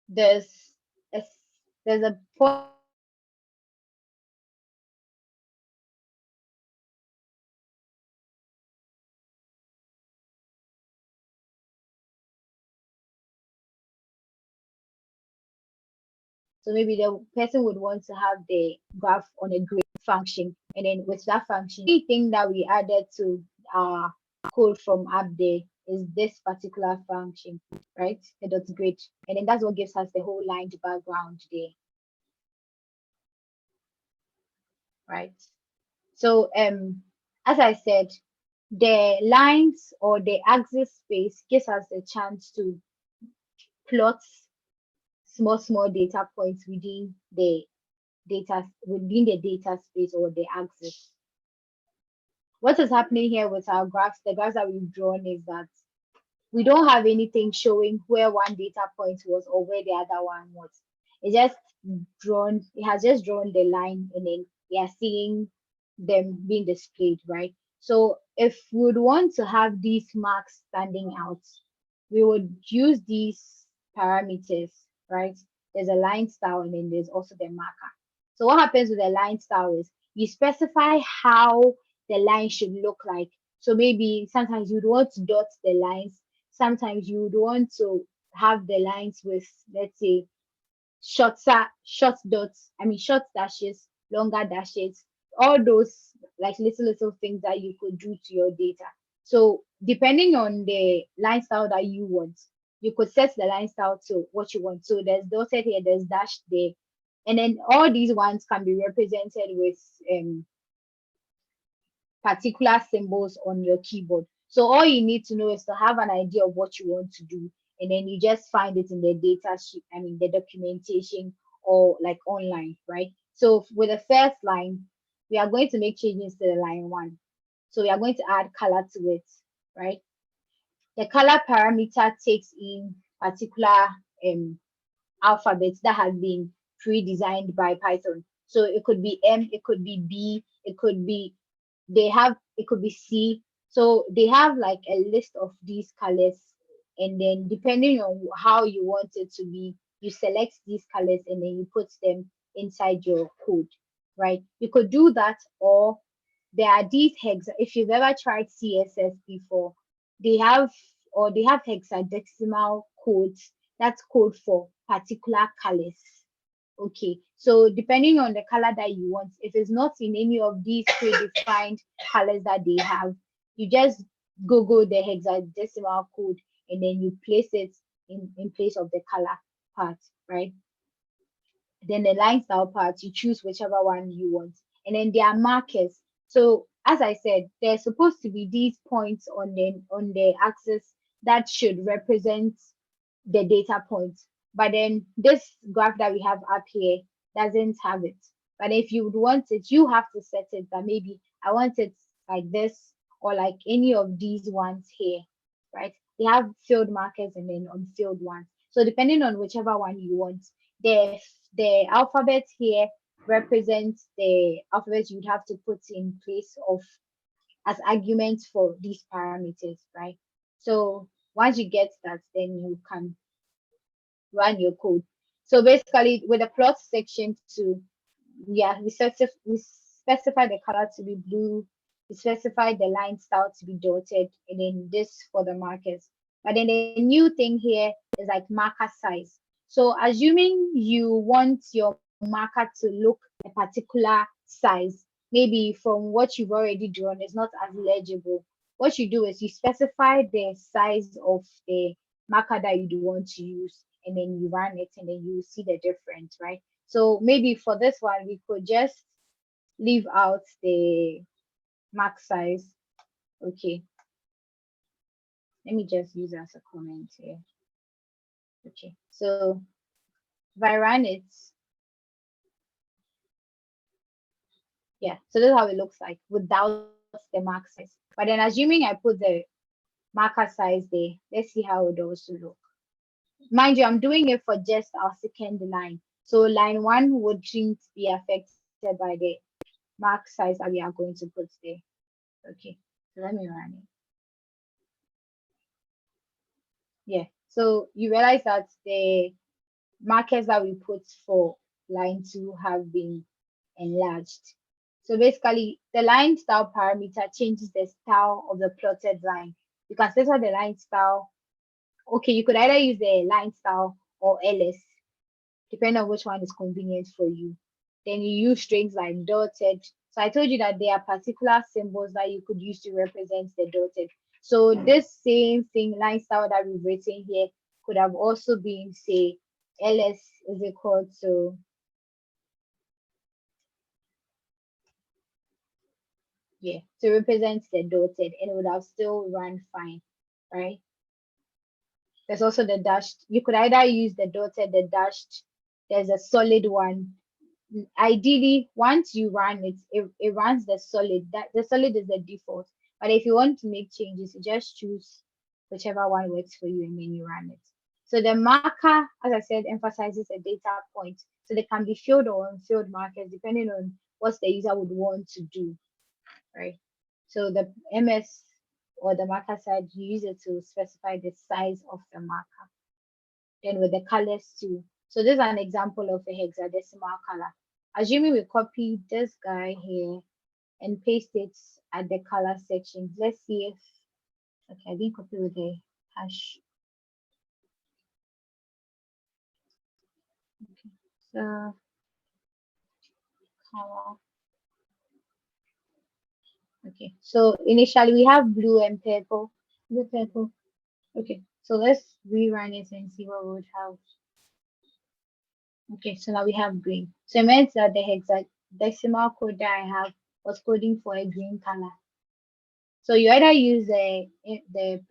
there's a there's a point. So maybe the person would want to have the graph on a grid function, and then with that function, the thing that we added to our code from up there is this particular function, right? The dot grid, and then that's what gives us the whole lined background there, right? So as I said, the lines or the axis space gives us a chance to plot small data points within the data space or the axis. What is happening here with our graphs, the graphs that we've drawn, is that we don't have anything showing where one data point was or where the other one was. It has just drawn the line, and then we are seeing them being displayed, right? So if we would want to have these marks standing out, we would use these parameters, right? There's a line style and then there's also the marker. So what happens with the line style is you specify how the line should look like. So maybe sometimes you'd want to dot the lines. Sometimes you would want to have the lines with, let's say, short dots, short dashes, longer dashes, all those like little things that you could do to your data. So depending on the line style that you want, you could set the line style to what you want. So there's dotted here, there's dashed there, and then all these ones can be represented with particular symbols on your keyboard. So all you need to know is to have an idea of what you want to do, and then you just find it in the data sheet, the documentation, or like online, right? So with the first line, we are going to make changes to the line 1. So we are going to add color to it, right? The color parameter takes in particular alphabets that has been pre-designed by Python. So it could be M, it could be B, it could be it could be C. So they have like a list of these colors, and then depending on how you want it to be, you select these colors and then you put them inside your code, right? You could do that, or there are these hex. If you've ever tried CSS before, they have hexadecimal codes. That's code for particular colors. Okay, so depending on the color that you want, if it's not in any of these predefined colors that they have, you just Google the hexadecimal code and then you place it in place of the color part, right? Then the line style part, you choose whichever one you want. And then there are markers. So as I said, there's supposed to be these points on the axis that should represent the data points. But then this graph that we have up here doesn't have it. But if you would want it, you have to set it that maybe I want it like this, or like any of these ones here, right? They have field markers and then unfilled ones. So depending on whichever one you want, the alphabet here represents the alphabet you'd have to put in place of as arguments for these parameters, right? So once you get that, then you can run your code. So basically, with the plot section too, yeah, we specify the color to be blue, we specify the line style to be dotted, and then this for the markers. But then the new thing here is like marker size. So assuming you want your marker to look a particular size, maybe from what you've already drawn is not as legible, what you do is you specify the size of the marker that you do want to use, and then you run it, and then you see the difference, right? So maybe for this one, we could just leave out the max size. Okay. Let me just use as a comment here. Okay. So if I run it, yeah, so this is how it looks like without the max size. But then assuming I put the marker size there, let's see how it also look. Mind you, I'm doing it for just our second line. So line 1 wouldn't be affected by the mark size that we are going to put there. Okay, so let me run it. Yeah, so you realize that the markers that we put for line 2 have been enlarged. So basically, the line style parameter changes the style of the plotted line. You can set the line style. Okay, you could either use the line style or ls, depending on which one is convenient for you. Then you use strings like dotted. So I told you that there are particular symbols that you could use to represent the dotted. So this same thing, line style that we've written here, could have also been, say, ls is equal to to represent the dotted, and it would have still run fine, right? There's also the dashed. You could either use the dotted, the dashed. There's a solid one. Ideally, once you run it, it runs the solid. That the solid is the default. But if you want to make changes, you just choose whichever one works for you and then you run it. So the marker, as I said, emphasizes a data point. So they can be filled or unfilled markers depending on what the user would want to do, right? So the MS or the marker side, you use it to specify the size of the marker. Then with the colors too. So this is an example of a hexadecimal color. assuming we copy this guy here and paste it at the color section. Let's see if, okay, I didn't copy with the hash. Okay, so color. Okay, so initially we have blue and purple. Blue, purple. Okay, so let's rerun it and see what we would have. Okay, so now we have green. So it means that the hexadecimal code that I have was coding for a green color. So you either use the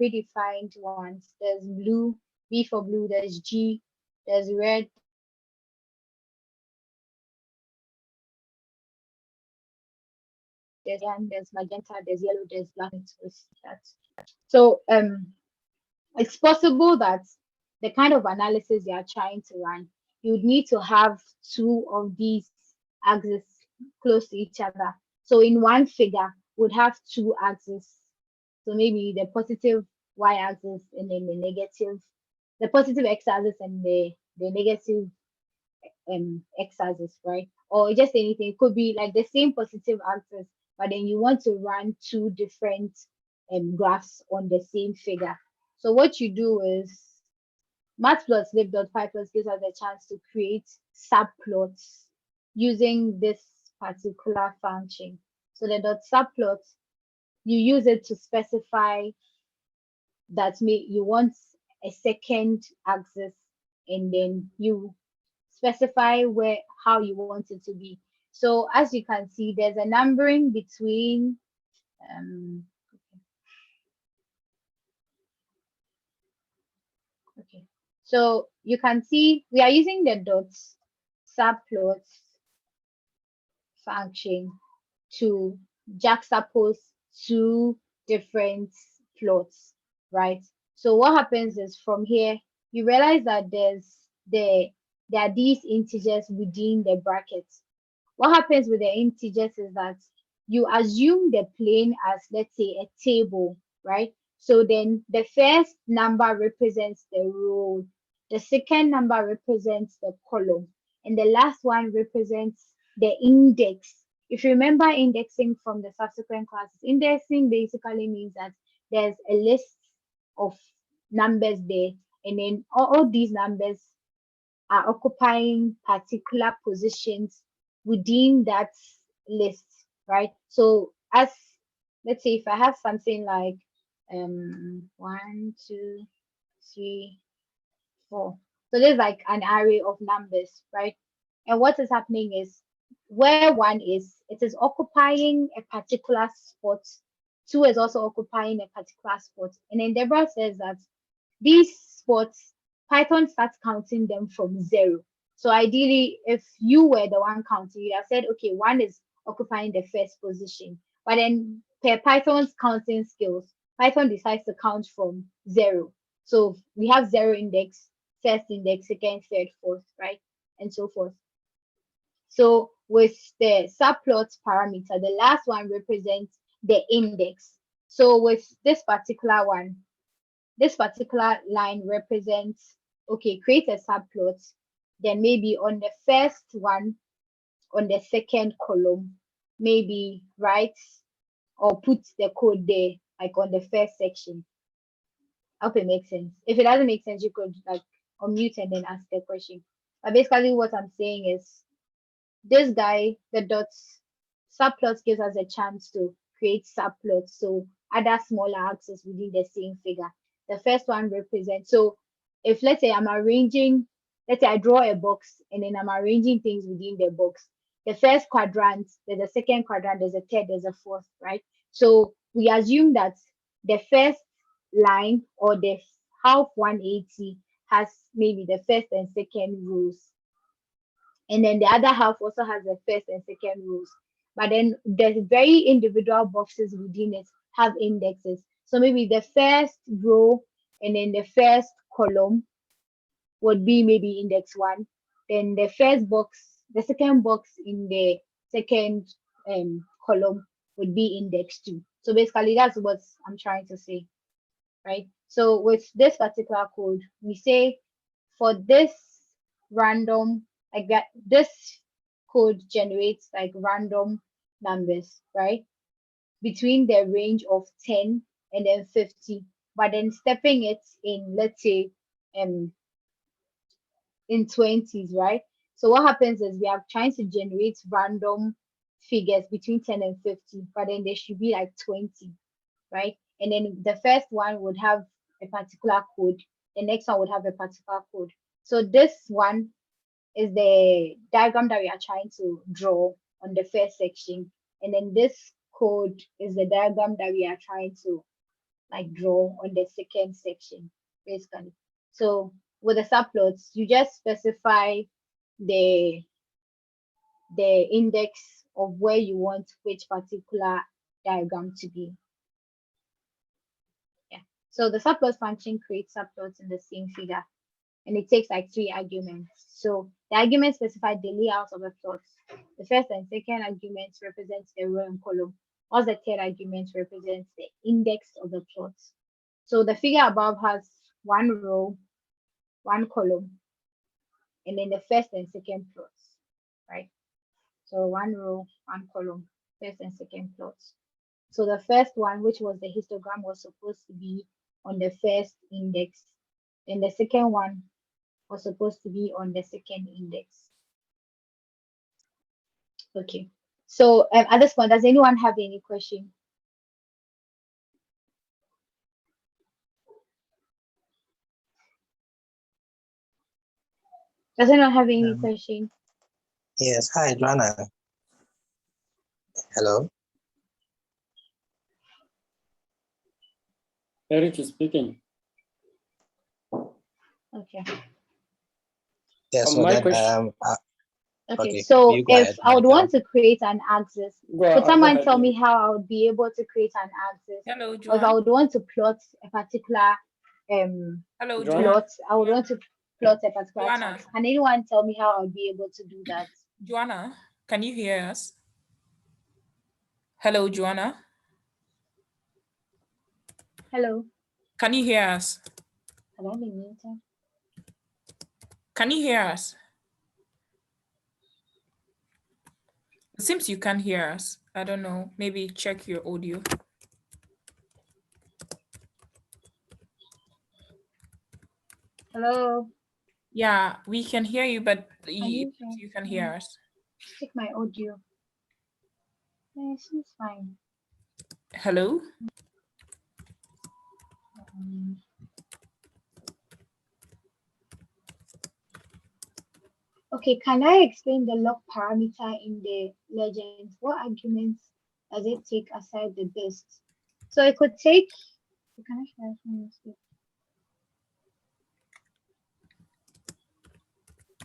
predefined ones. There's blue, B for blue, there's G, there's red, there's magenta, there's yellow, there's black, and so that. So it's possible that the kind of analysis you are trying to run, you would need to have two of these axes close to each other. So in one figure, would have two axes. So maybe the positive y-axis and then the positive x-axis and the negative x-axis, right? Or just anything. It could be like the same positive axis, but then you want to run two different graphs on the same figure. So what you do is matplotlib.pyplots gives us a chance to create subplots using this particular function. So the dot subplot, you use it to specify that you want a second axis, and then you specify how you want it to be. So as you can see, there's a numbering between okay. So you can see we are using the dots subplots function to juxtapose two different plots, right? So what happens is from here, you realize that there are these integers within the brackets. What happens with the integers is that you assume the plane as, let's say, a table, right? So then the first number represents the row, the second number represents the column, and the last one represents the index. If you remember indexing from the subsequent classes, indexing basically means that there's a list of numbers there, and then all these numbers are occupying particular positions within that list, right? So as let's say if I have something like 1, 2, 3, 4. So there's like an array of numbers, right? And what is happening is where 1 is, it is occupying a particular spot. 2 is also occupying a particular spot. And then Deborah says that these spots, Python starts counting them from 0. So ideally, if you were the one counting, you have said, okay, 1 is occupying the first position. But then per Python's counting skills, Python decides to count from 0. So we have 0 index, first index, second, third, fourth, right? And so forth. So with the subplot parameter, the last one represents the index. So with this particular one, this particular line represents, okay, create a subplot, then maybe on the first one, on the second column, maybe write or put the code there, like on the first section. I hope it makes sense. If it doesn't make sense, you could like unmute and then ask the question. But basically what I'm saying is this guy, the dots subplots gives us a chance to create subplots. So other smaller axes within the same figure. The first one represents, so if let's say I'm arranging, let's say I draw a box and then I'm arranging things within the box. The first quadrant, there's a second quadrant, there's a third, there's a fourth, right? So we assume that the first line or the half 180 has maybe the first and second rows. And then the other half also has the first and second rows. But then there's very individual boxes within it have indexes. So maybe the first row and then the first column would be maybe index 1. Then the first box, the second box in the second column would be index 2. So basically that's what I'm trying to say, right? So with this particular code, we say for this random, like that, this code generates like random numbers, right? Between the range of 10 and then 50, but then stepping it in, let's say, in 20s, right? So what happens is we are trying to generate random figures between 10 and 50, but then there should be like 20, right? And then the first one would have a particular code, the next one would have a particular code. So this one is the diagram that we are trying to draw on the first section. And then this code is the diagram that we are trying to like draw on the second section, basically. So with the subplots, you just specify the index of where you want which particular diagram to be. Yeah. So the subplot function creates subplots in the same figure, and it takes like 3 arguments. So the arguments specify the layout of the plot. The first and second arguments represents the row and column, whilst the third argument represents the index of the plot. So the figure above has 1 row, 1 column, and then the first and second plots, right? So 1 row, 1 column, first and second plots. So the first one, which was the histogram, was supposed to be on the first index. And the second one was supposed to be on the second index. Okay. So at this point, does anyone have any question? Does anyone have any question? Yes, hi, Joanna. Hello. Eric is speaking. Okay. Yeah, so My then, question. Okay, so you go if ahead, I would Michael. want to create an axis, could someone tell me how I would be able to create an axis? Hello, Because I Joanna. would want to plot a particular Hello, Joanna? plot. I would want to plot a particular Joanna. chart. Can anyone tell me how I would be able to do that? Joanna, can you hear us? Hello, Joanna. Hello. Can you hear us? Have I been muted? Can you hear us? It seems you can't hear us. I don't know. Maybe check your audio. Hello. Yeah, we can hear you, but you can hear me? us. Check my audio. Yeah, she's fine. Hello? Okay, can I explain the log parameter in the legend? What arguments does it take aside the best? So it could take, can I share this?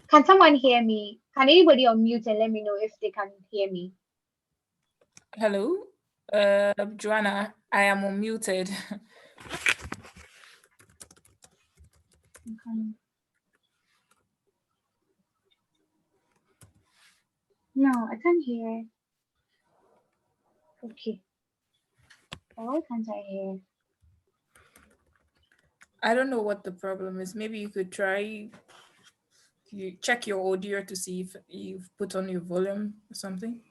Can someone hear me? Can anybody unmute and let me know if they can hear me? Hello? Joanna, I am unmuted. Okay. No, I can't hear. Okay. Why can't I hear? I don't know what the problem is. Maybe you could try, you check your audio to see if you've put on your volume or something.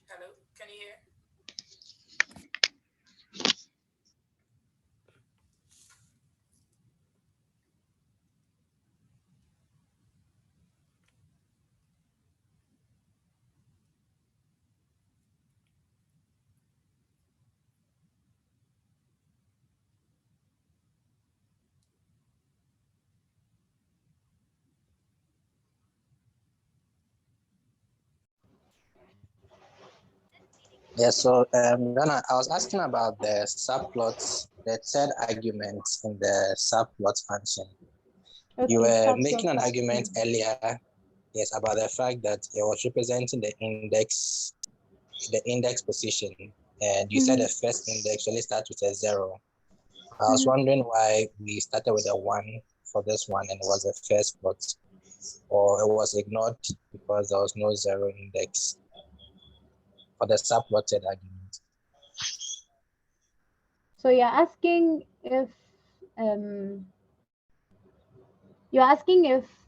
Hello, can you hear? Yeah, so Joanna, I was asking about the subplots, the third argument in the subplot function. Okay, You were subplot making an function. argument earlier, yes, about the fact that it was representing the index position, and you said the first index only starts with a 0. I was wondering why we started with a 1 for this one and it was the first plot, or it was ignored because there was no 0 index for the subplotted argument. So you're asking if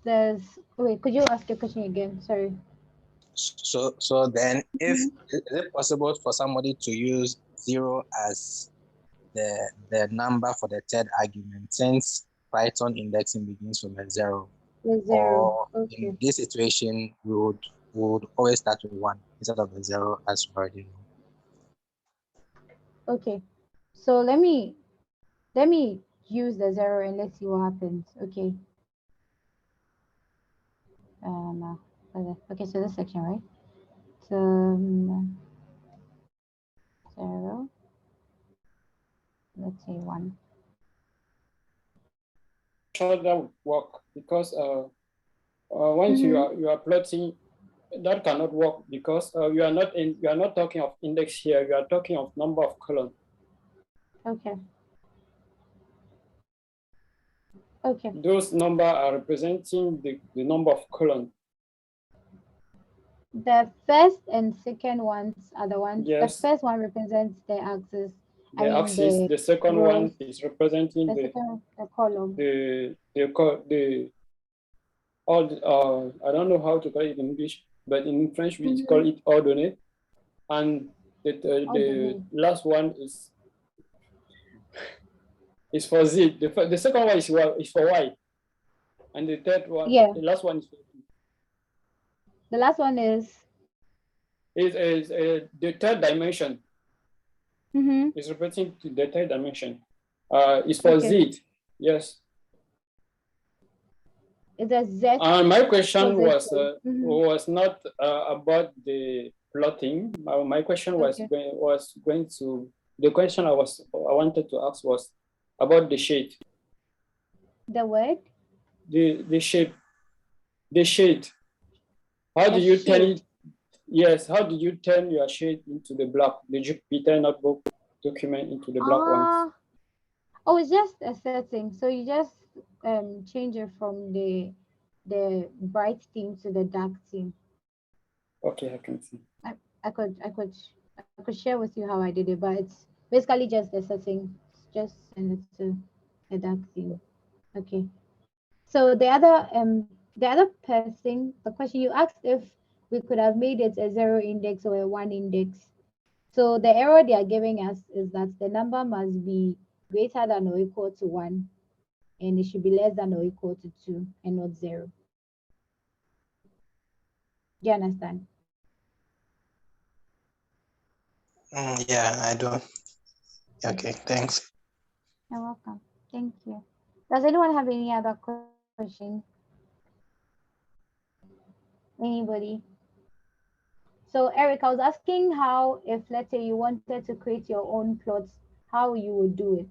there's, wait, could you ask your question again? Sorry. So then, if Mhm. is it possible for somebody to use 0 as the number for the third argument, since Python indexing begins from a 0? The 0. Or Okay. in this situation, we would always start with 1 instead of the 0 as we already know. Okay. So let me use the 0 and let's see what happens. Okay. Okay, so this section, right? So 0. Let's say 1. Sure, that would work because once you are plotting, that cannot work because you are not talking of index here. You are talking of number of columns. Okay. Okay. Those numbers are representing the number of columns. The first and second ones are the ones. Yes. The first one represents the axis. The second one is representing the column. I don't know how to call it in English, but in French we call it ordonnée. And the last one is for Z. The second one is for Y. And the third one, the last one is for Z. The last one is the third dimension. It's representing to the third dimension. It's for Z. Yes. It's a Z. My question was not about the plotting. My question was going to, the question I wanted to ask was about the shade. The what? The shape. The shade. How do you turn it? Yes. How do you turn your shade into the black? The Jupyter notebook document into the black ones? Oh, it's just a setting. So you just change it from the bright theme to the dark theme. Okay, I can see. I could share with you how I did it, but it's basically just the setting. Just send it to a dark theme. Okay. So the other person, the question you asked if we could have made it a 0 index or a 1 index. So the error they are giving us is that the number must be greater than or equal to 1, and it should be less than or equal to 2 and not 0. Do you understand? Yeah, I do. Okay, thanks. You're welcome. Thank you. Does anyone have any other questions? Anybody? So Eric, I was asking how, if let's say you wanted to create your own plots, how you would do it.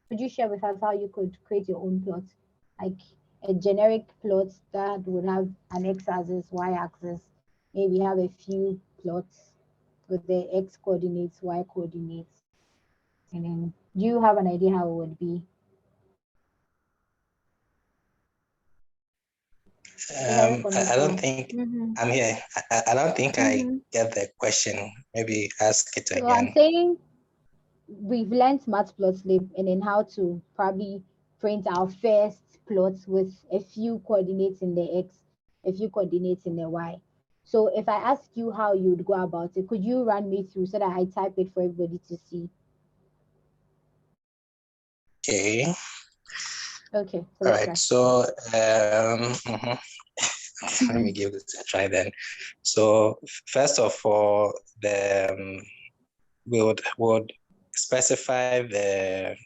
Could you share with us how you could create your own plot? Like a generic plot that would have an x-axis, y-axis, maybe have a few plots with the x coordinates, y coordinates. And then do you have an idea how it would be? I don't think I'm here. I don't think I get the question. Maybe ask it again. So I'm saying we've learned Matplotlib and then how to probably print our first plots with a few coordinates in the x, a few coordinates in the y. So if I ask you how you'd go about it, could you run me through so that I type it for everybody to see? Okay. Okay. So all right. So let me give this a try then. So first of all, we would specify the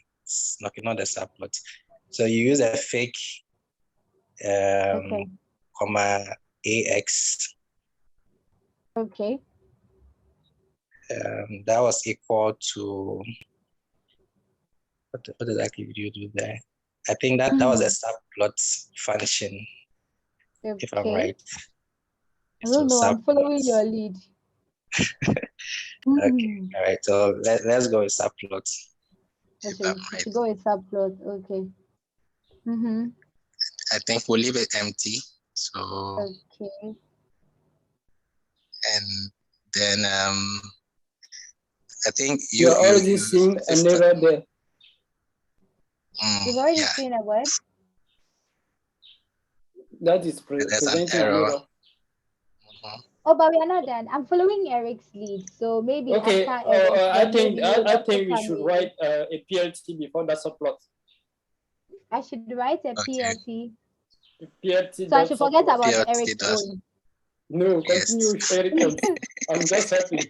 not the subplot. So you use a fake comma ax. Okay. That was equal to what exactly did you do there? I think that was a subplot function. Okay. If I'm right. I don't know. I'm following your lead. Okay. All right. So let's go with subplots. Okay. Right. Go with subplot. Okay. I think we'll leave it empty. So. Okay. And then I think You're already seeing an error there. You've already Yeah, seen a word. That is there's an presenting an error. error. Mhm. Oh, but we are not done. I'm following Eric's lead. So maybe Okay, after Eric, I then think maybe you'll I also think we come should in. write a PLT before that subplot. I should write a Okay. PLT. PLT. So I should forget about PLT Eric's does. own. No, Yes. continue with Eric. I'm just helping. I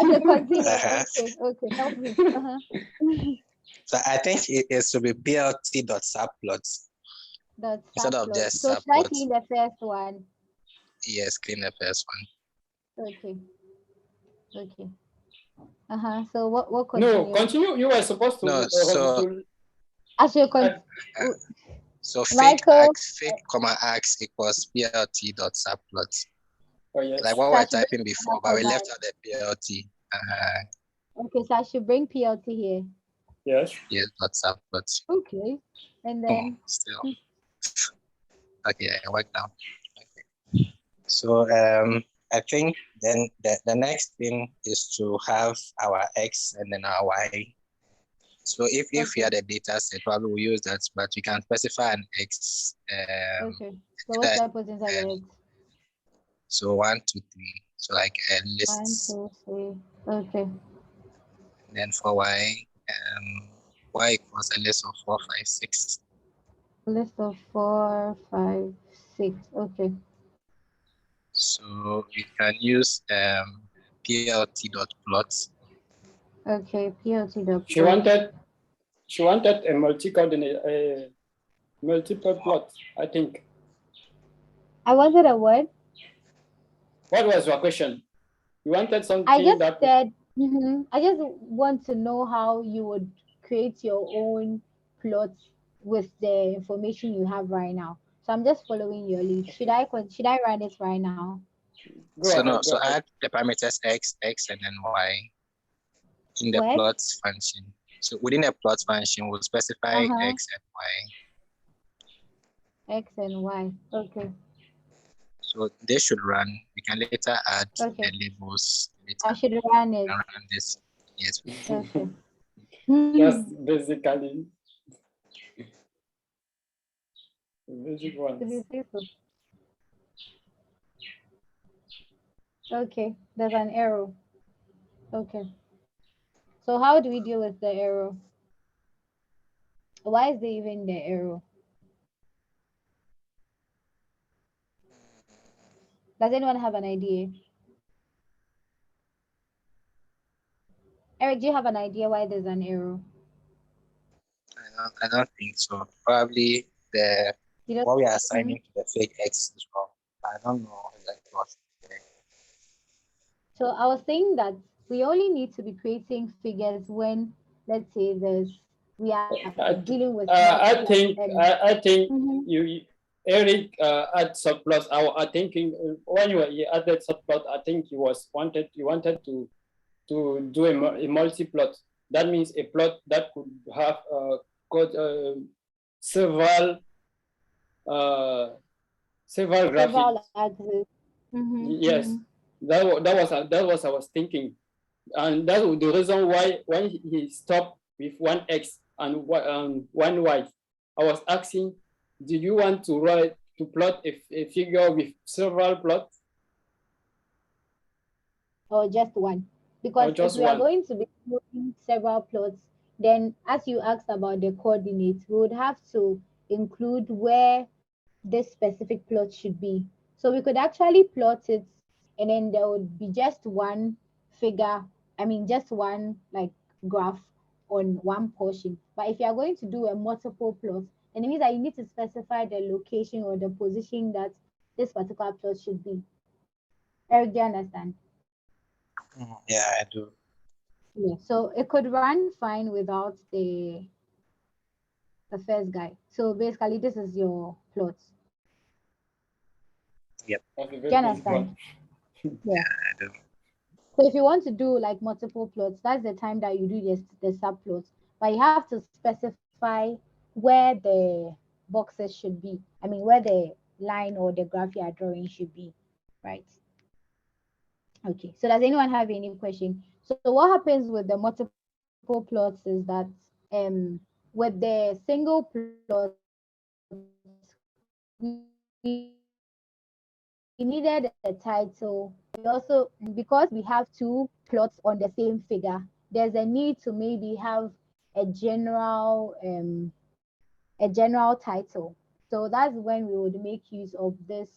should continue. Uh-huh. Okay, help me. So I think it should be PLT dot subplots That's instead of subplot. just So should I subplots. clean the first one? Yes, clean the first one. Okay. So what No, continue? continue. You were supposed to. No, so I should continue. so fake Michael. comma x equals PLT dot subplots. Oh yes. Like what we So I were should bring typing before, but we left out the PLT. Okay, so I should bring PLT here. Yes. Yes, dot subplots. Okay. And then Still. Okay, I worked out. Okay. So I think then the next thing is to have our x and then our y. So if we had a data set, probably we'll use that, but we can specify an x. Okay. So what should I put inside the x? So 1, 2, 3. So like a list. 1, 2, 3. Okay. And then for y, y equals a list of 4, 5, 6. List of 4, 5, 6. Okay. So we can use PLT.plot. Okay, PLT dot. She wanted a multiple plot, I think. I wanted a word. What was your question? You wanted something I just that said, I just want to know how you would create your own plots with the information you have right now. So I'm just following your lead. Should I run it right now? So add the parameters x, and then y in the What? plots function. So within the plot function, we'll specify x and y. X and Y. Okay. So they should run. We can later add Okay. the labels. Later. I should run it. Run this. Yes. Okay. Just basically basic ones. Okay, there's an arrow. Okay. So how do we deal with the arrow? Why is there even the arrow? Does anyone have an idea? Eric, do you have an idea why there's an arrow? I don't think so. Probably what we are assigning to the fake x is wrong. I don't know exactly what's there. So I was saying that we only need to be creating figures when, let's say, we are dealing with. I think you Eric add subplot. I thinking when you added subplot, I think you wanted to do a multi-plot. That means a plot that could have several graphics. Yes, that was I was thinking, and that was the reason why when he stopped with one x and one y, I was asking, do you want to plot a figure with several plots? Or just one? Because if we are going to be doing several plots, then as you asked about the coordinates, we would have to include where this specific plot should be. So we could actually plot it, and then there would be just one figure, just one like graph on one portion. But if you are going to do a multiple plot, then it means that you need to specify the location or the position that this particular plot should be. Eric, do you understand? Yeah, I do. Yeah, so it could run fine without the first guy. So basically, this is your plot. Yep. Do you understand? Yeah, I do. So if you want to do like multiple plots, that's the time that you do the subplots. But you have to specify where the boxes should be. Where the line or the graph you are drawing should be, right? Okay, so does anyone have any question? So what happens with the multiple plots is that with the single plot, we needed a title. We also, because we have two plots on the same figure, there's a need to maybe have a general title. So that's when we would make use of this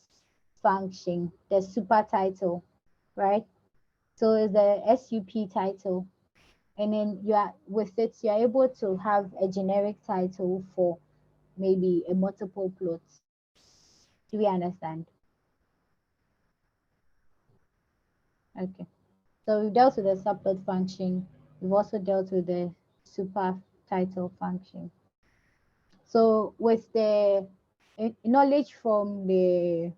function, the super title, right? So it's the SUP title. And then you are with it, you're able to have a generic title for maybe a multiple plot. Do we understand? Okay. So we've dealt with the subplot function. We've also dealt with the super title function. So with the knowledge from the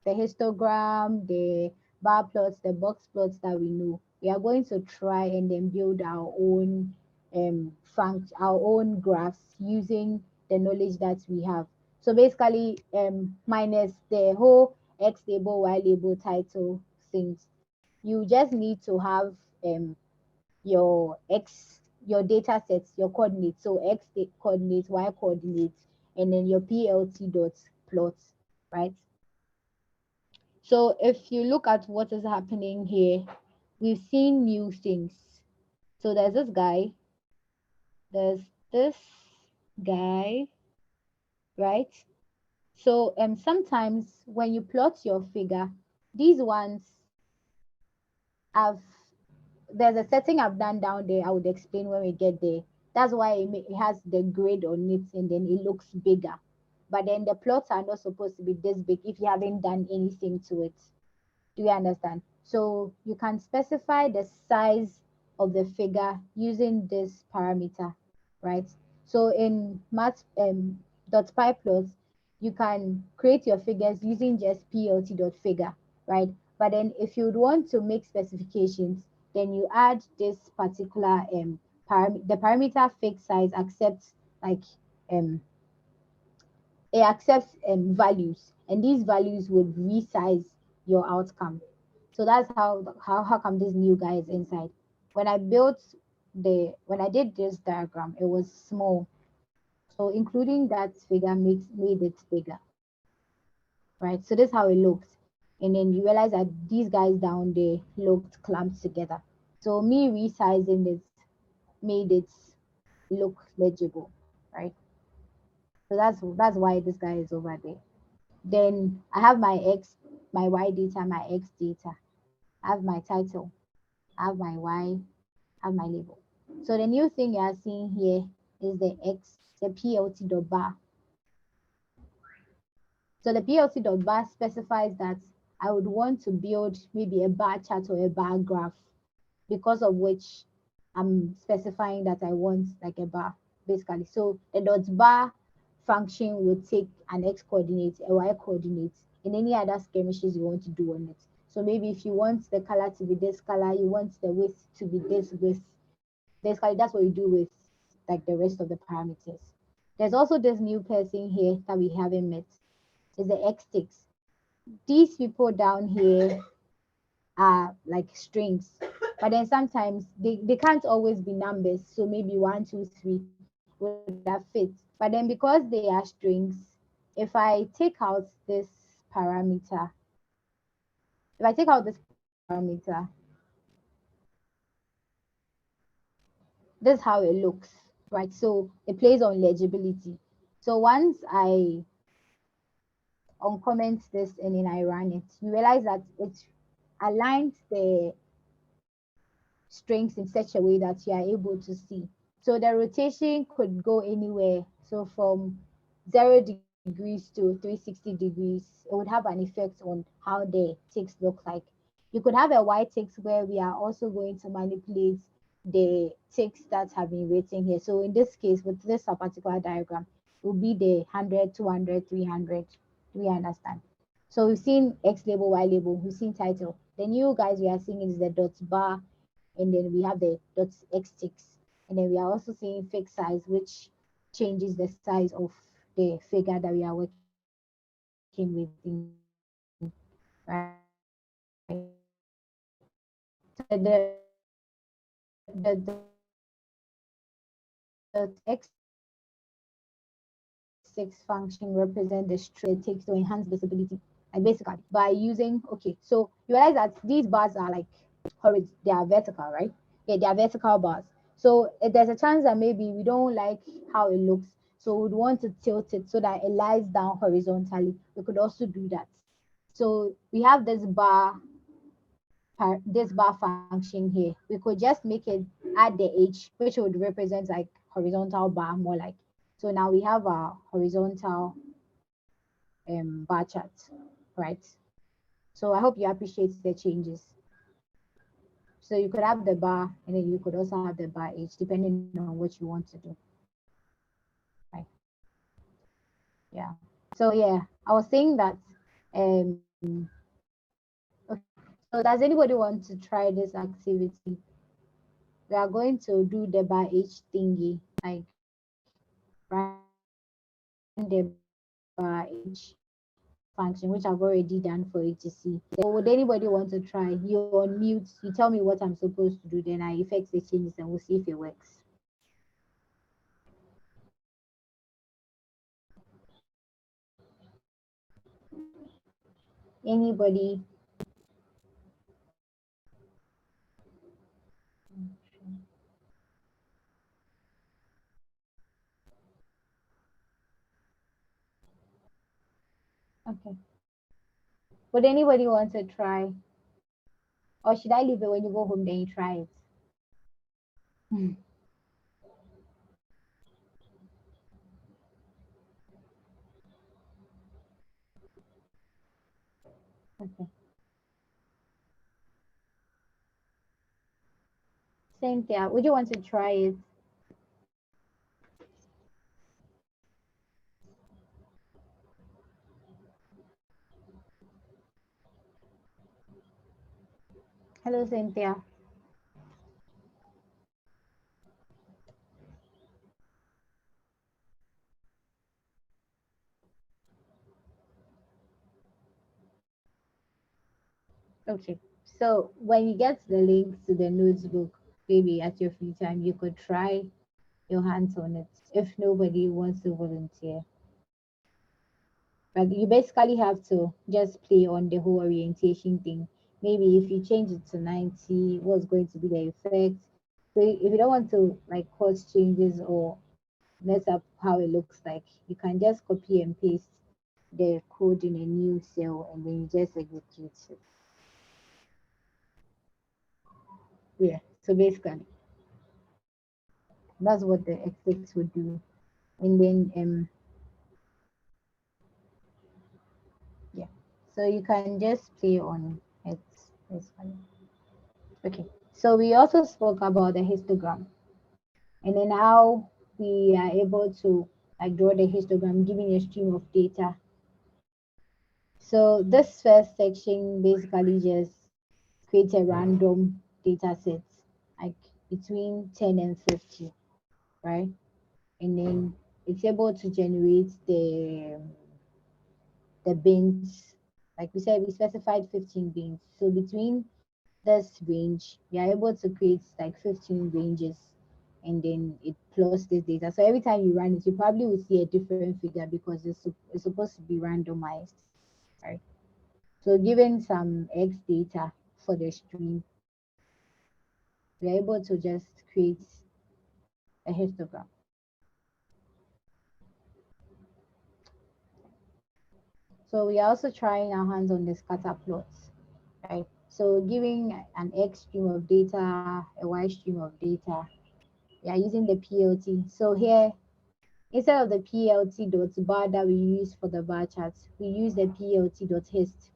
histogram, the bar plots, the box plots that we know, we are going to try and then build our own our own graphs using the knowledge that we have. So basically, minus the whole X label, Y label title things, you just need to have your your data sets, your coordinates, so coordinates, Y coordinates, and then your PLT dots plots, right? So if you look at what is happening here, we've seen new things. So there's this guy, right? So sometimes when you plot your figure, these ones have, there's a setting I've done down there. I would explain when we get there. That's why it has the grid on it and then it looks bigger. But then the plots are not supposed to be this big if you haven't done anything to it. Do you understand? So you can specify the size of the figure using this parameter, right? So in .py plots, you can create your figures using just plt.figure, right? But then if you would want to make specifications, then you add this particular the parameter fixed size accepts like it accepts values, and these values would resize your outcome. So that's how come this new guy is inside. When I did this diagram, it was small. So including that figure made it bigger, right? So this is how it looks. And then you realize that these guys down there looked clumped together. So me resizing it made it look legible, right? So that's why this guy is over there. Then I have my Y data, my X data. I have my title, I have my Y, I have my label. So the new thing you are seeing here is the PLT dot bar. So the PLT dot bar specifies that I would want to build maybe a bar chart or a bar graph, because of which I'm specifying that I want like a bar, basically. So the dot bar function would take an X coordinate, a Y coordinate, and any other skirmishes you want to do on it. So maybe if you want the color to be this color, you want the width to be this width, basically that's what you do with like the rest of the parameters. There's also this new person here that we haven't met. Is the X ticks. These people down here are like strings, but then sometimes they can't always be numbers. So maybe 1, 2, 3 would have fit. But then because they are strings, if I take out this parameter, if I take out this parameter, this is how it looks, right? So it plays on legibility. So once I uncomment this and then I run it, you realize that it aligns the strings in such a way that you are able to see. So the rotation could go anywhere. So from 0 degrees to 360 degrees, it would have an effect on how the ticks look like. You could have a white ticks where we are also going to manipulate the ticks that have been written here. So in this case, with this particular diagram, it will be the 100, 200, 300. Do we understand? So we've seen X label, Y label, we've seen title. The new guys we are seeing is the dot bar, and then we have the dot X ticks. And then we are also seeing fixed size, which changes the size of the figure that we are working with right? So the the X6 function represent the string it takes to enhance visibility. And basically by using, okay, so you realize that these bars are like they are vertical, right? Yeah, they are vertical bars. So there's a chance that maybe we don't like how it looks, so we'd want to tilt it so that it lies down horizontally. We could also do that. So we have this bar function here. We could just make it add the H, which would represent like horizontal bar more like. So now we have a horizontal bar chart, right? So I hope you appreciate the changes. So you could have the bar and then you could also have the bar H depending on what you want to do. Right. Yeah. So yeah, I was saying that okay. So does anybody want to try this activity? We are going to do the bar H thingy, like run the bar H function, which I've already done for you to see. So would anybody want to try? You on mute, you tell me what I'm supposed to do, then I effect the changes and we'll see if it works. Anybody? Okay. Would anybody want to try? Or should I leave it when you go home, then you try it? Okay. Cynthia, would you want to try it? Hello, Cynthia. Okay. So when you get the link to the notebook, maybe at your free time, you could try your hands on it if nobody wants to volunteer. But you basically have to just play on the whole orientation thing. Maybe if you change it to 90, what's going to be the effect? So if you don't want to like cause changes or mess up how it looks like, you can just copy and paste the code in a new cell and then you just execute it. Yeah, so basically that's what the X6 would do. And then yeah, so you can just play on it basically. Okay, so we also spoke about the histogram and then how we are able to like draw the histogram giving a stream of data. So this first section basically just creates a random data set like between 10 and 50, right? And then it's able to generate the bins. Like we said, we specified 15 bins. So between this range, we are able to create like 15 ranges and then it plots this data. So every time you run it, you probably will see a different figure because it's supposed to be randomized, right? So given some X data for the stream, we're able to just create a histogram. So we are also trying our hands on the scatter plots, right? So giving an X stream of data, a Y stream of data, we are using the PLT. So here, instead of the PLT dot bar that we use for the bar charts, we use the PLT dot hist.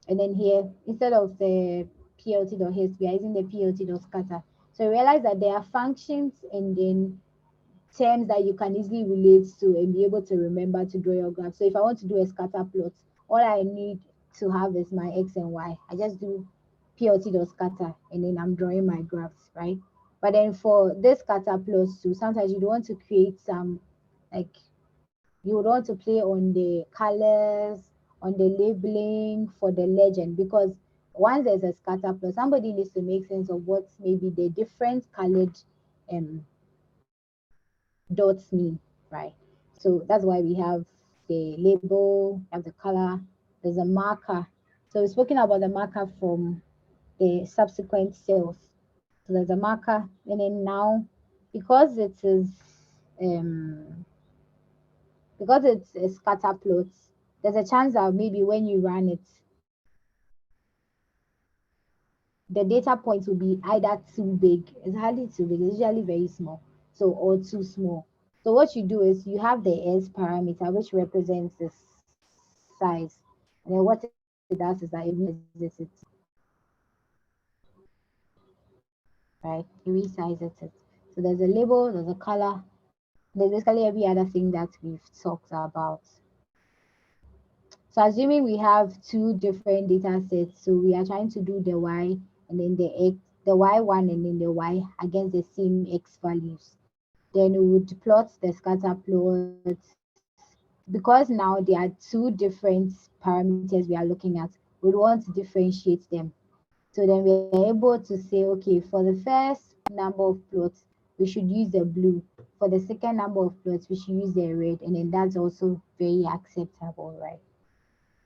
And then here, instead of the PLT dot hist, we are using the PLT dot scatter. So realize that there are functions and then terms that you can easily relate to and be able to remember to draw your graph. So if I want to do a scatter plot, all I need to have is my X and Y. I just do PLT.scatter and then I'm drawing my graphs, right? But then for this scatter plots too, sometimes you don't want to create some, like you would want to play on the colors, on the labeling for the legend, because once there's a scatter plot, somebody needs to make sense of what maybe the different colored dots mean, right? So that's why we have the label, have the color, there's a marker. So we're speaking about the marker from the subsequent cells. So there's a marker, and then now because it is because it's a scatter plot, there's a chance that maybe when you run it, the data points will be either too big, it's hardly too big, it's usually very small, so or too small. So what you do is you have the S parameter, which represents the size, and then what it does is that it resizes it, right? It resizes it. So there's a label, there's a color, there's basically every other thing that we've talked about. So assuming we have two different data sets, so we are trying to do the Y and then the X, the Y1 and then the Y against the same X values. Then we would plot the scatter plot. Because now there are two different parameters we are looking at, we want to differentiate them. So then we're able to say, okay, for the first number of plots, we should use the blue. For the second number of plots, we should use the red. And then that's also very acceptable, right?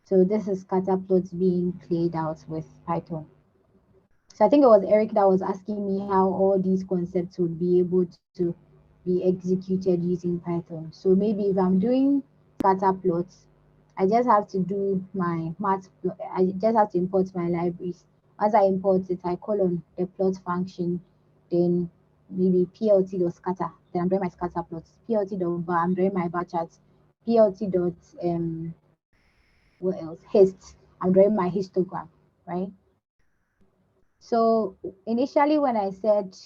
So this is scatter plots being played out with Python. So I think it was Eric that was asking me how all these concepts would be able to be executed using Python. So maybe if I'm doing scatter plots, I just have to do my I just have to import my libraries. As I import it, I call on the plot function, then maybe plt.scatter, then I'm doing my scatter plots. Plt.bar, I'm doing my bar charts. Plt. What else? Hist. I'm drawing my histogram, right? So initially when I said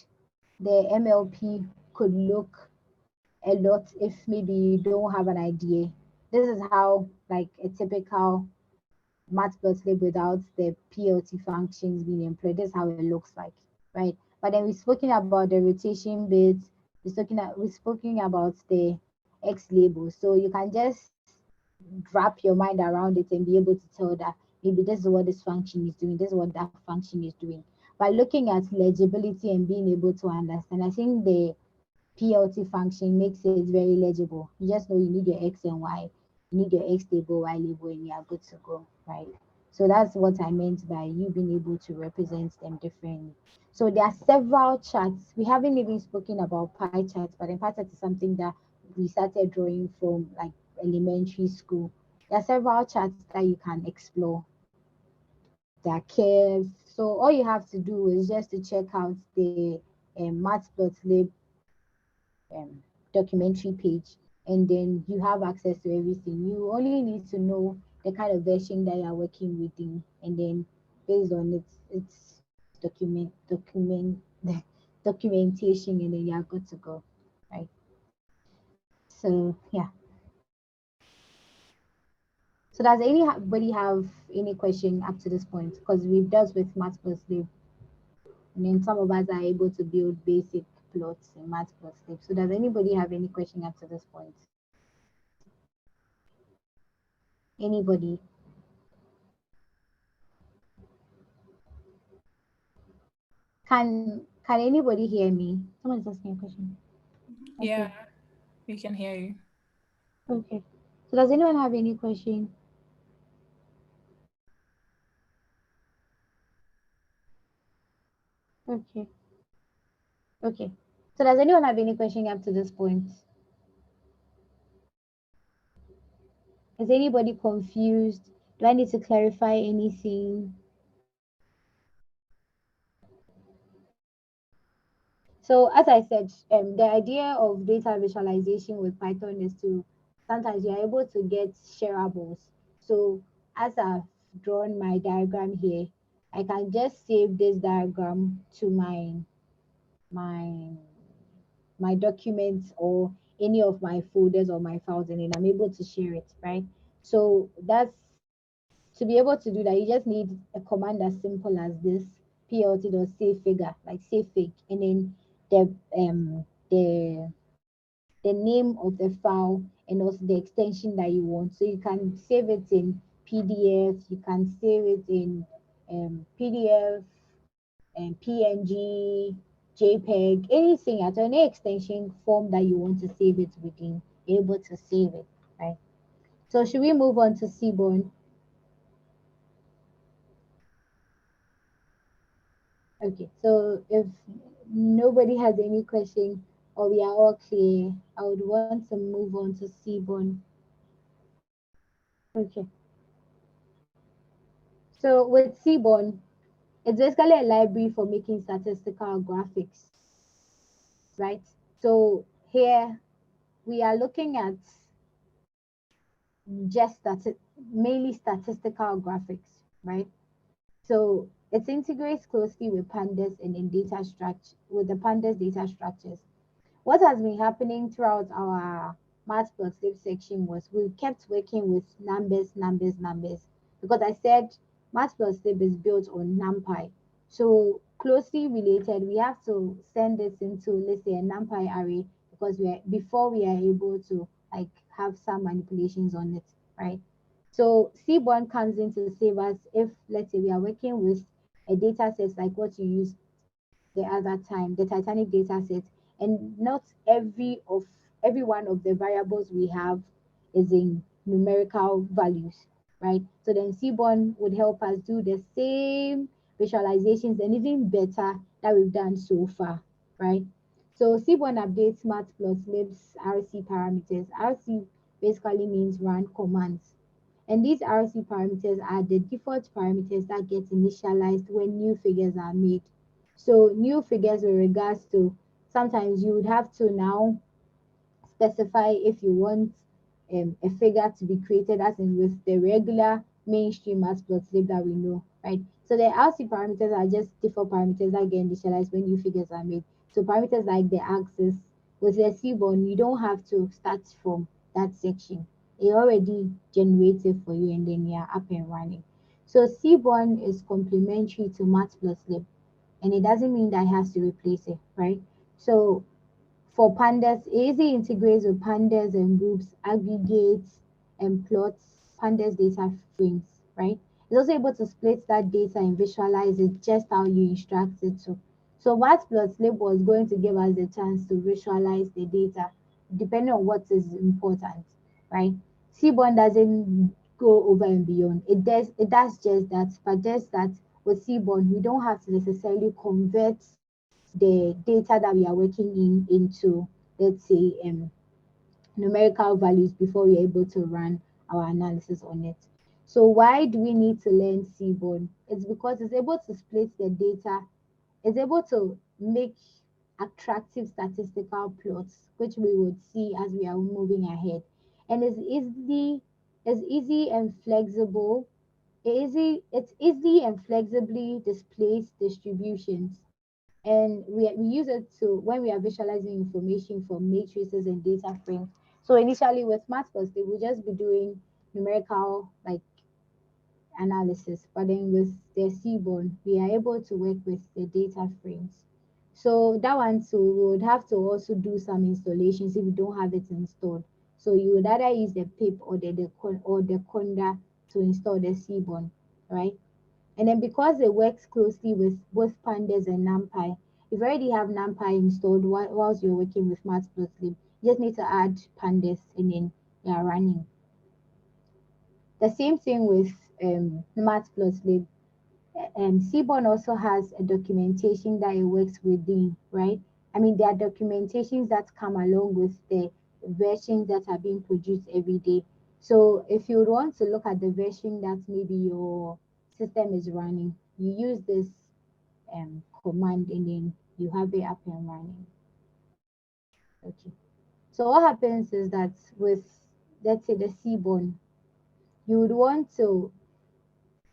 the MLP could look a lot if maybe you don't have an idea, this is how like a typical matplotlib without the PLT functions being employed, this is how it looks like, right? But then we've spoken about the rotation bits, we've spoken about the X label. So you can just wrap your mind around it and be able to tell that maybe this is what this function is doing, this is what that function is doing. By looking at legibility and being able to understand, I think the PLT function makes it very legible. You just know you need your X and Y, you need your X label, Y label, and you are good to go, right? So that's what I meant by you being able to represent them differently. So there are several charts. We haven't even spoken about pie charts, but in fact, it's something that we started drawing from like elementary school. There are several charts that you can explore. There are curves. So all you have to do is just to check out the Matplotlib documentary page, and then you have access to everything. You only need to know the kind of version that you're working within, and then based on its the documentation, and then you're good to go, right? So yeah. So does anybody have any question up to this point? Because we've dealt with Matplotlib, and then some of us are able to build basic plots in Matplotlib. So does anybody have any question up to this point? Anybody? Can anybody hear me? Someone's asking a question. Okay. Yeah, we can hear you. Okay. So does anyone have any question? Okay. Okay. So does anyone have any question up to this point? Is anybody confused? Do I need to clarify anything? So as I said, the idea of data visualization with Python is to sometimes you're able to get shareables. So as I've drawn my diagram here, I can just save this diagram to my my documents or any of my folders or my files, and then I'm able to share it, right? So that's to be able to do that, you just need a command as simple as this plt.save figure, like save fig, and then the the name of the file and also the extension that you want. So you can save it in PDF, you can save it in PDF, and PNG, JPEG, anything at any extension form that you want to save it within, you're able to save it, right? So should we move on to Seaborn? Okay, so if nobody has any question or we are all clear, I would want to move on to Seaborn. Okay. So with Seaborn, it's basically a library for making statistical graphics, right? So here we are looking at just mainly statistical graphics, right? So it integrates closely with pandas and in data structure with the pandas data structures. What has been happening throughout our math+lib section was we kept working with numbers, because I said math+lib is built on NumPy. So closely related, we have to send this into, let's say, a NumPy array, because before we are able to like have some manipulations on it, right? So Seaborn comes in to save us if, let's say, we are working with a data set like what you used the other time, the Titanic data set, and not every one of the variables we have is in numerical values, right? So then Seaborn would help us do the same visualizations and even better that we've done so far, right? So Seaborn updates Matplotlib's RC parameters. RC basically means run commands. And these RC parameters are the default parameters that get initialized when new figures are made. So new figures with regards to, sometimes you would have to now specify if you want a figure to be created as in with the regular mainstream matplotlib that we know, right? So the RC parameters are just default parameters that get initialized when new figures are made. So parameters like the axis, with the Seaborn, you don't have to start from that section. It already generated for you and then you're up and running. So Seaborn is complementary to matplotlib, and it doesn't mean that it has to replace it, right? So for pandas, easy integrates with pandas and groups, aggregates and plots pandas data frames, right? It's also able to split that data and visualize it just how you instruct it to. So matplotlib was going to give us the chance to visualize the data depending on what is important, right? Seaborn doesn't go over and beyond. It does just that, but just that with Seaborn, we don't have to necessarily convert the data that we are working into, let's say, numerical values before we're able to run our analysis on it. So why do we need to learn Seaborn? It's because it's able to split the data, it's able to make attractive statistical plots, which we would see as we are moving ahead. And it's easy and flexible. It's easy and flexibly displays distributions, and we use it to when we are visualizing information from matrices and data frames. So initially with matplotlib, we'll just be doing numerical like analysis, but then with the Seaborn, we are able to work with the data frames. So that one too, we would have to also do some installations if we don't have it installed. So you would either use the pip or the conda to install the Seaborn, right? And then because it works closely with both pandas and NumPy, if you already have NumPy installed whilst you're working with matplotlib, you just need to add pandas and then you're running. The same thing with matplotlib. Seaborn also has a documentation that it works within, right? I mean, there are documentations that come along with the versions that are being produced every day. So if you want to look at the version that maybe your system is running, you use this command and then you have it up and running. Okay. So what happens is that with, let's say, the Seaborn, you would want to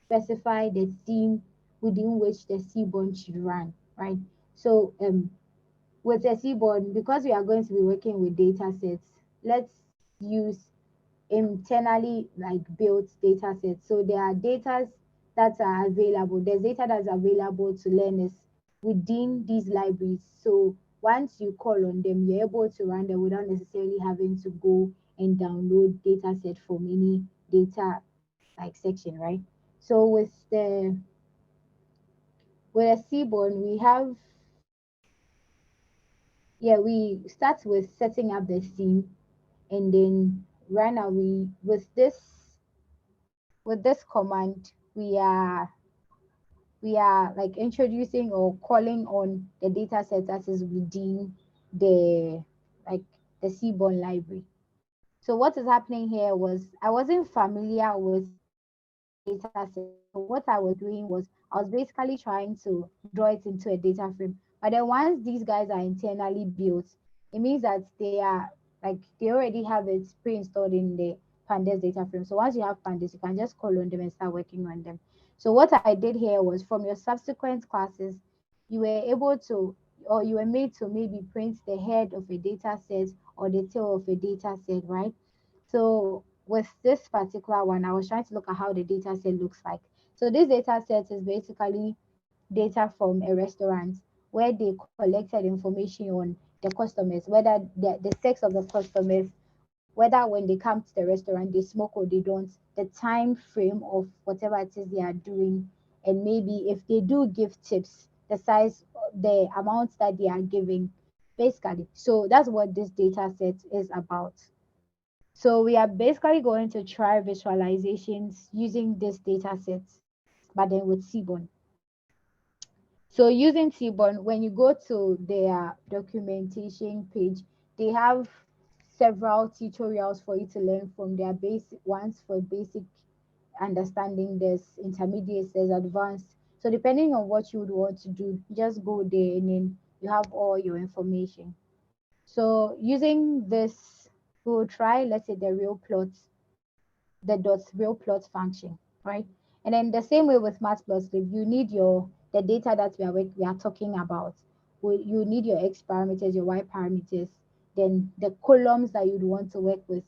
specify the theme within which the Seaborn should run, right? So with the Seaborn, because we are going to be working with data sets, let's use internally like built data sets. So there are data that are available. There's data that's available to learners within these libraries. So once you call on them, you're able to run them without necessarily having to go and download data set from any data like section, right? So with the with a seaborn, we have, we start with setting up the scene, and then right now with this command, we are like introducing or calling on the data set that is within the like the seaborn library. So what is happening here was I wasn't familiar with data set. So what I was doing was I was basically trying to draw it into a data frame. But then once these guys are internally built, it means that they already have it pre-installed in the pandas data frame. So once you have pandas, you can just call on them and start working on them. So what I did here was from your subsequent classes, you were able to, or you were made to maybe print the head of a data set or the tail of a data set, right? So with this particular one, I was trying to look at how the data set looks like. So this data set is basically data from a restaurant where they collected information on the customers, whether the sex of the customers, whether when they come to the restaurant they smoke or they don't, the time frame of whatever it is they are doing, and maybe if they do give tips, the size, the amounts that they are giving, basically. So that's what this data set is about. So we are basically going to try visualizations using this data sets, but then with Seaborn. So using Seaborn, when you go to their documentation page, they have several tutorials for you to learn from. Their basic ones for basic understanding, there's intermediate, there's advanced. So depending on what you would want to do, just go there and then you have all your information. So using this, we'll try, let's say, the real plots, the dots real plot function, right? And then the same way with matplotlib, you need the data that we are talking about. You need your x parameters, your y parameters, then the columns that you'd want to work with.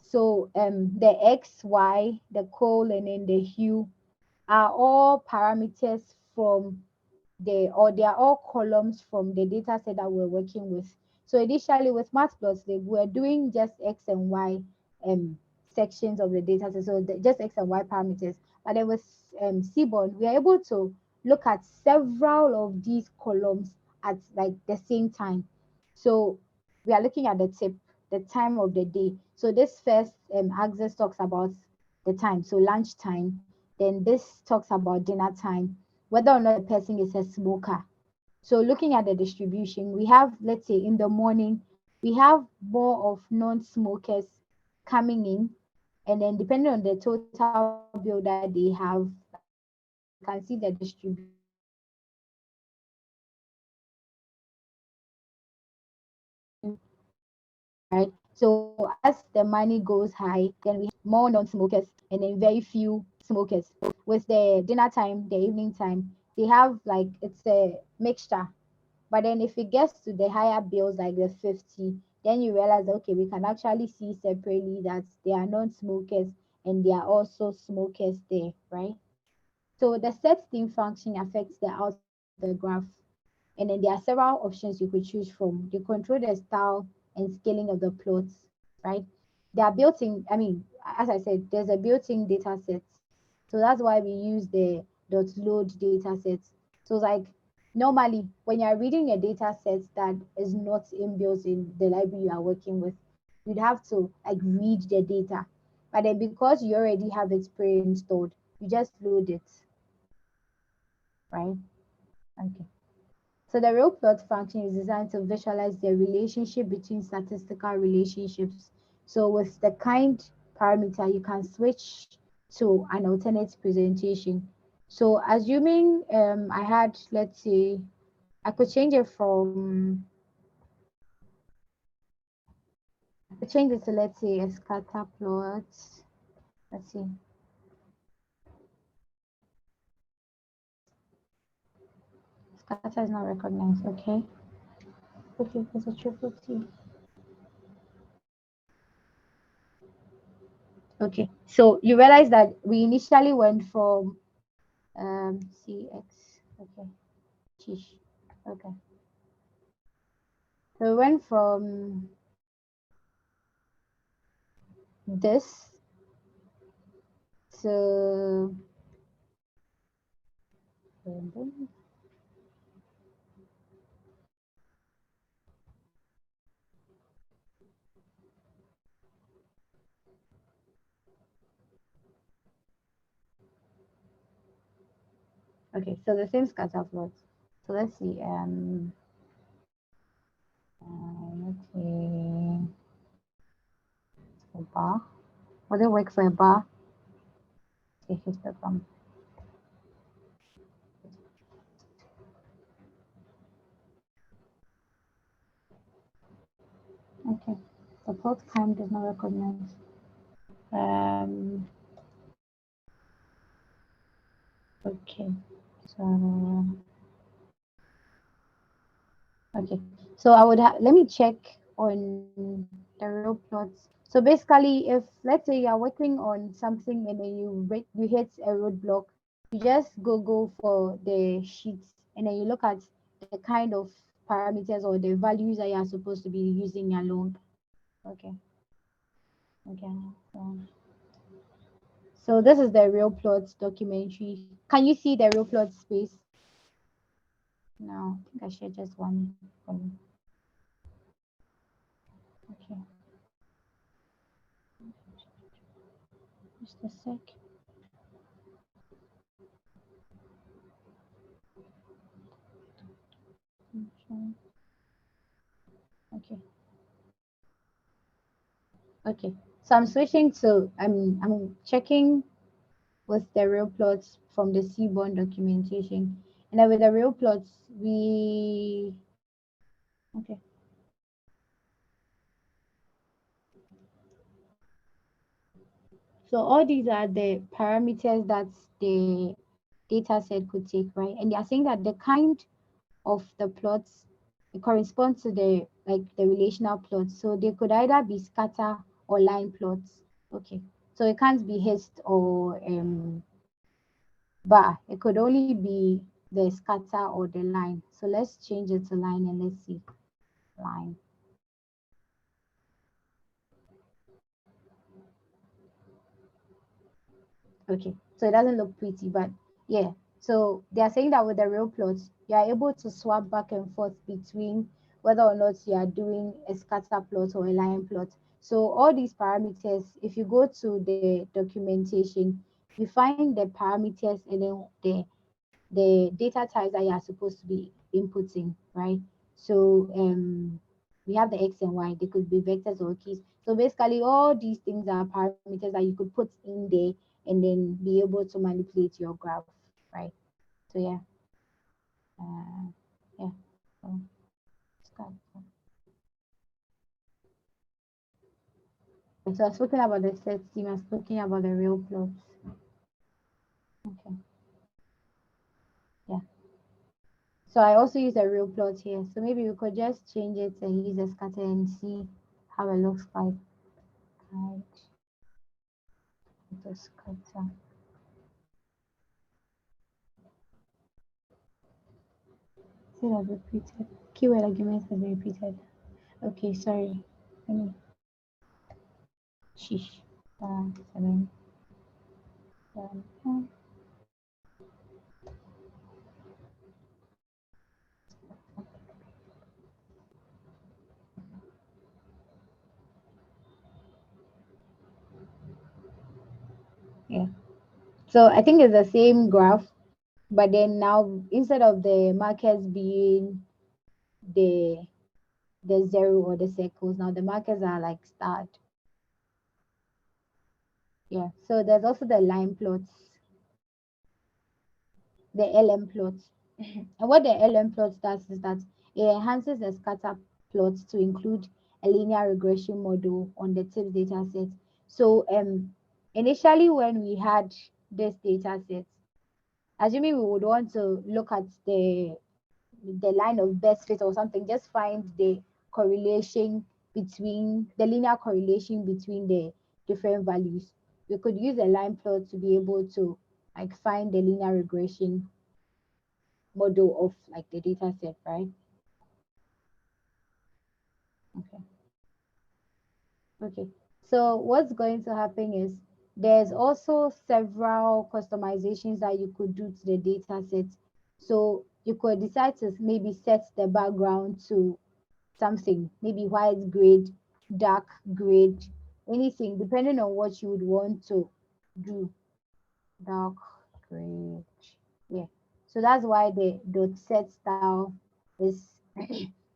So the x, y, the colon, and the hue are all parameters from they are all columns from the data set that we're working with. So initially with matplotlib, we're doing just x and y um, sections of the data set, so just x and y parameters. But then with Seaborn, we are able to look at several of these columns at like the same time. So we are looking at the time of the day. So this first axis talks about the time, so lunch time. Then this talks about dinner time, whether or not the person is a smoker. So looking at the distribution, we have, let's say in the morning, we have more of non-smokers coming in. And then depending on the total bill that they have, like you can see the distribution right? So as the money goes high, then we have more non-smokers and then very few smokers. With the dinner time, the evening time, they have like it's a mixture. But then if it gets to the higher bills like the 50, then you realize okay, we can actually see separately that there are non-smokers and there are also smokers there, right? So the set theme function affects the output of the graph. And then there are several options you could choose from. You control the style and scaling of the plots, right? They are built-in, I mean, as I said, there's a built-in data set. So that's why we use the .load data set. So it's like normally when you're reading a data set that is not inbuilt in the library you are working with, you'd have to like read the data. But then because you already have it pre-installed, you just load it, right? Okay. So the real plot function is designed to visualize the relationship between statistical relationships. So with the kind parameter, you can switch to an alternate presentation. So assuming I had, let's say, I could change it from, I could change it to, let's say, a scatter plot. Let's see. Scatter is not recognized, okay. Okay, there's a triple T. Okay, so you realize that we initially went from CX, okay, Chish, okay. So we went from this to Okay, so the same scatter plot. So let's see. Okay, a bar. Will it work for a bar? Okay, histogram. Okay, the plot time does not recognize. Okay, so okay, so I would let me check on the real plots. So basically, if let's say you are working on something and then you hit a roadblock, you just go for the sheets and then you look at the kind of parameters or the values that you are supposed to be using alone. Okay. Okay. So this is the real plots documentary. Can you see the real plots space? No, I think I shared just one. Okay. Just a sec. Okay. Okay. So I'm switching to I'm checking with the real plots from the Seaborn documentation. And then with the real plots, okay. So all these are the parameters that the data set could take, right? And they are saying that the kind of the plots it corresponds to the the relational plots. So they could either be scatter or line plots. Okay. So it can't be hist or bar. It could only be the scatter or the line. So let's change it to line and let's see. Line. Okay, so it doesn't look pretty, but yeah. So they are saying that with the real plots, you are able to swap back and forth between whether or not you are doing a scatter plot or a line plot. So all these parameters, if you go to the documentation, you find the parameters and then the data types that you are supposed to be inputting, right? So we have the X and Y, they could be vectors or keys. So basically all these things are parameters that you could put in there and then be able to manipulate your graph, right? So yeah. Yeah. So start. So I was speaking about the set scheme, I was speaking about the real plots. Okay. Yeah. So I also use a real plot here. So maybe we could just change it and use a scatter and see how it looks like. Right. The scatter. See that repeated. Keyword arguments have been repeated. Okay, sorry. Let me. Sheesh. 7. Yeah. So I think it's the same graph, but then now instead of the markers being the zero or the circles, now the markers are like starred. Yeah. So there's also the line plots, the LM plots. And what the LM plot does is that it enhances the scatter plots to include a linear regression model on the TIPS data set. So initially when we had this data set, assuming we would want to look at the line of best fit or something, just find the correlation between the linear correlation between the different values. We could use a line plot to be able to like find the linear regression model of like the data set, right? Okay. Okay. So what's going to happen is there's also several customizations that you could do to the data set. So you could decide to maybe set the background to something, maybe white grade, dark grade, anything, depending on what you would want to do. Dark grade. Yeah. So that's why the dot set style is,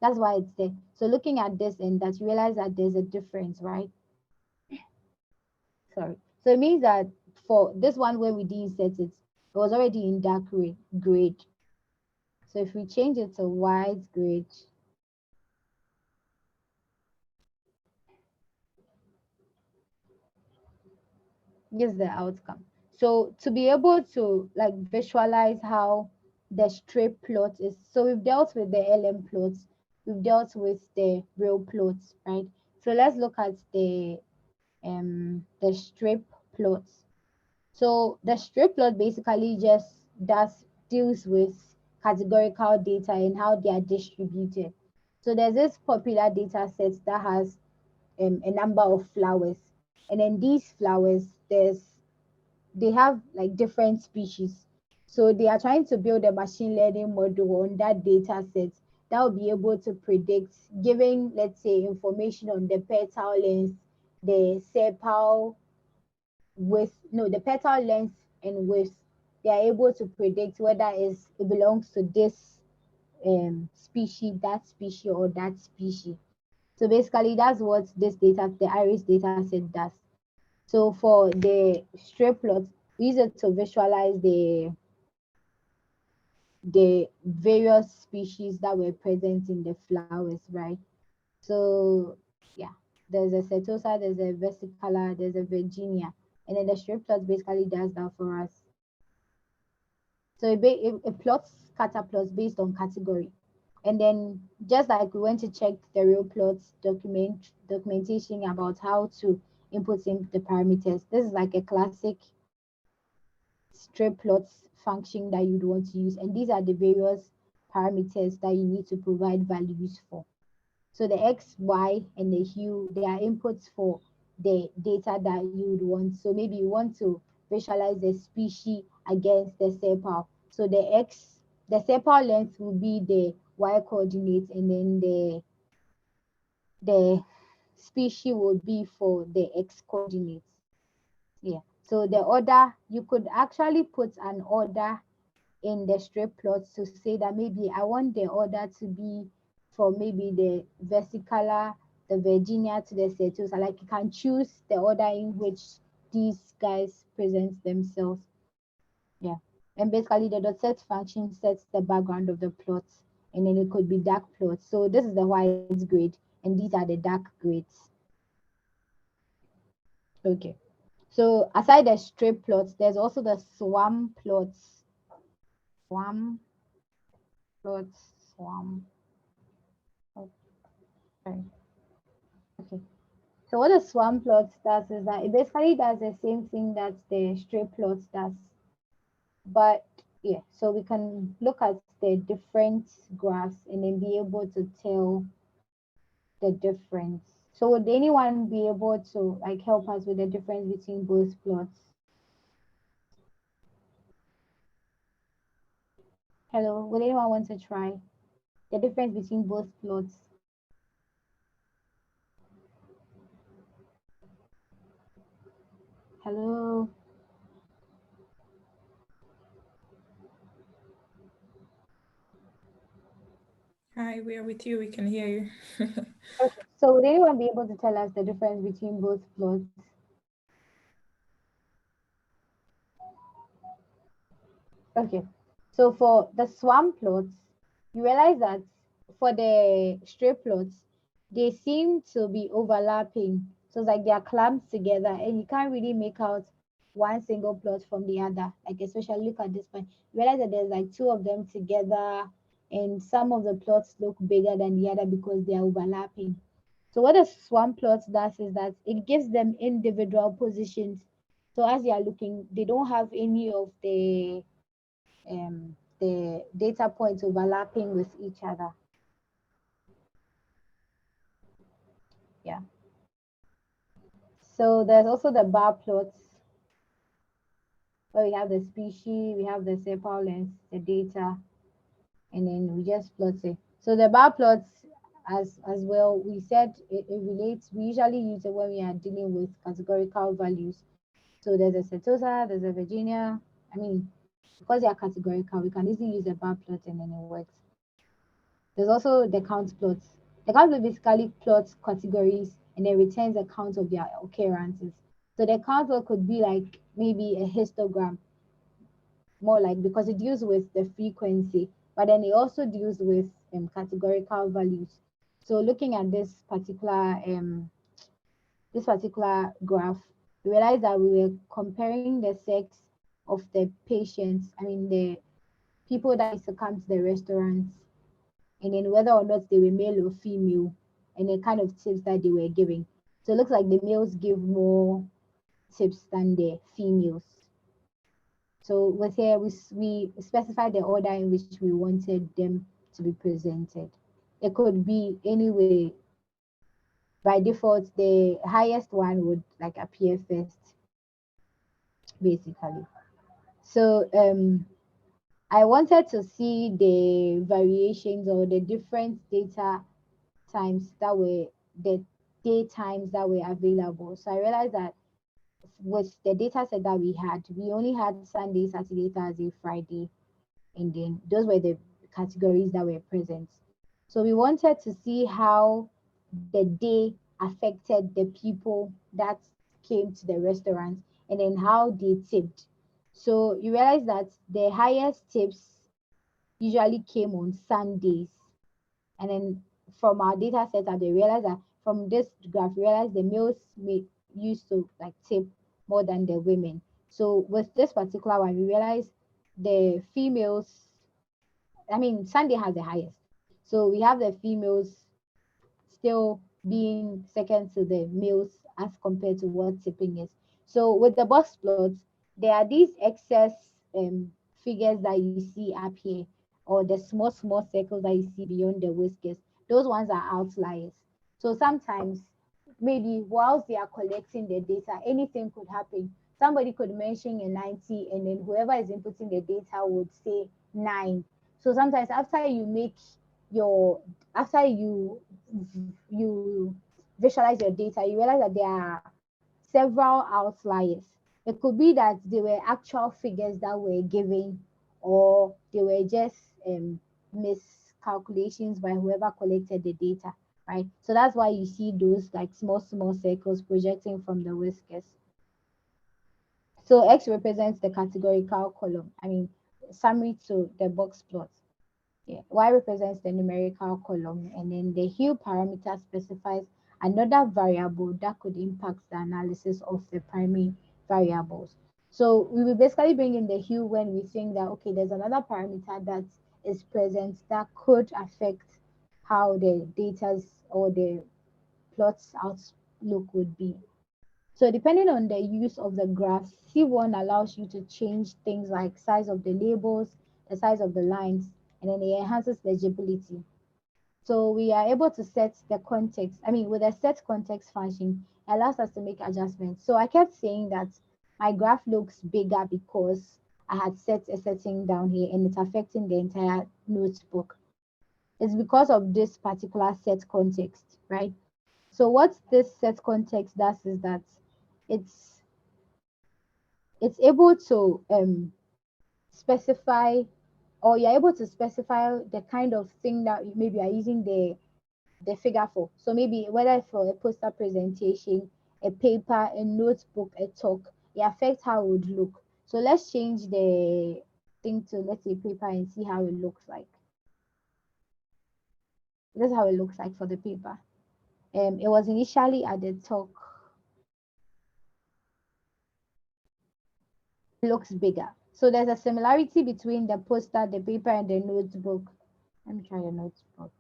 that's why it's there. So looking at this and that, you realize that there's a difference, right? Sorry. So it means that for this one where we didn't set it, it was already in dark grade. So if we change it to white grade, here's the outcome. So to be able to like visualize how the strip plot is, so we've dealt with the LM plots, we've dealt with the real plots, right? So let's look at the strip plots. So the strip plot basically just deals with categorical data and how they are distributed. So there's this popular data set that has a number of flowers, and then these flowers, they have like different species. So they are trying to build a machine learning model on that data set that will be able to predict, giving, let's say, information on the petal length, the sepal width, no, the petal length and width. They are able to predict whether it belongs to this species, that species, or that species. So basically, that's what this data, the iris data set does. So for the strip plot, we use it to visualize the various species that were present in the flowers, right? So yeah, there's a setosa, there's a versicolor, there's a Virginia, and then the strip plot basically does that for us. So it plots scatter plots based on category. And then just like we went to check the real plots documentation about how to input in the parameters, this is like a classic strip plots function that you'd want to use. And these are the various parameters that you need to provide values for. So the X, Y, and the hue, they are inputs for the data that you would want. So maybe you want to visualize the species against the sepal. So the sepal length will be the Y coordinate, and then the species would be for the X coordinates. Yeah. So the order, you could actually put an order in the strip plot to say that maybe I want the order to be for maybe the versicolor, the Virginia to the setosa. Like you can choose the order in which these guys present themselves. Yeah. And basically the dot set function sets the background of the plot, and then it could be dark plots. So this is the white grade and these are the dark grades. Okay. So aside the strip plots, there's also the swarm plots. Swarm plots, swarm. Okay. Okay. So what the swarm plot does is that it basically does the same thing that the strip plot does. But yeah, so we can look at the different graphs and then be able to tell the difference. So would anyone be able to like help us with the difference between both plots? Hello, would anyone want to try the difference between both plots? Hello. Hi, we are with you. We can hear you. Okay. So would anyone be able to tell us the difference between both plots? Okay. So for the swarm plots, you realize that for the strip plots, they seem to be overlapping. So it's like they are clumped together and you can't really make out one single plot from the other. Like especially look at this one. You realize that there's like two of them together and some of the plots look bigger than the other because they are overlapping. So what a swarm plot does is that it gives them individual positions. So as you are looking, they don't have any of the data points overlapping with each other. Yeah. So there's also the bar plots where we have the species, we have the sepal length, the data, and then we just plot it. So the bar plots as well, we said it relates, we usually use it when we are dealing with categorical values. So there's a setosa, there's a Virginia, because they are categorical, we can easily use a bar plot and then it works. There's also the count plots. The count plot basically plots categories and then returns a count of their occurrences. So the count plot could be like maybe a histogram, more like, because it deals with the frequency, but then it also deals with categorical values. So looking at this particular graph, we realized that we were comparing the sex of the patients, I mean the people that used to come to the restaurants, and then whether or not they were male or female, and the kind of tips that they were giving. So it looks like the males give more tips than the females. So with here, we specified the order in which we wanted them to be presented. It could be anyway. By default, the highest one would like appear first, basically. So I wanted to see the variations or the different data times that were the day times that were available. So I realized that with the data set that we only had Sunday, Saturday, Thursday, Friday, and then those were the categories that were present. So we wanted to see how the day affected the people that came to the restaurant and then how they tipped. So you realize that the highest tips usually came on Sundays. And then from our data setup, they realized that from this graph, realized the males used to like tip more than the women. So with this particular one, we realized the females, I mean, Sunday has the highest. So we have the females still being second to the males as compared to what tipping is. So with the box plots, there are these excess figures that you see up here, or the small circles that you see beyond the whiskers. Those ones are outliers. So sometimes maybe whilst they are collecting the data, anything could happen. Somebody could mention a 90 and then whoever is inputting the data would say 9. So sometimes after you visualize your data, you realize that there are several outliers. It could be that they were actual figures that were given, or they were just miscalculations by whoever collected the data, right? So that's why you see those like small circles projecting from the whiskers. So X represents the categorical column, I mean summary to the box plot. Yeah. Y represents the numerical column, and then the hue parameter specifies another variable that could impact the analysis of the primary variables. So we will basically bring in the hue when we think that, okay, there's another parameter that is present that could affect how the data or the plots outlook would be. So depending on the use of the graph, C1 allows you to change things like size of the labels, the size of the lines, and then it enhances legibility. So we are able to set the context. I mean, with a set context function, it allows us to make adjustments. So I kept saying that my graph looks bigger because I had set a setting down here and it's affecting the entire notebook. It's because of this particular set context, right? So what this set context does is that it's able to specify, or you're able to specify the kind of thing that you maybe are using the figure for. So maybe whether for a poster presentation, a paper, a notebook, a talk, it affects how it would look. So let's change the thing to, let's say, paper, and see how it looks like. This is how it looks like for the paper. It was initially at the talk. It looks bigger. So there's a similarity between the poster, the paper, and the notebook. Let me try the notebook.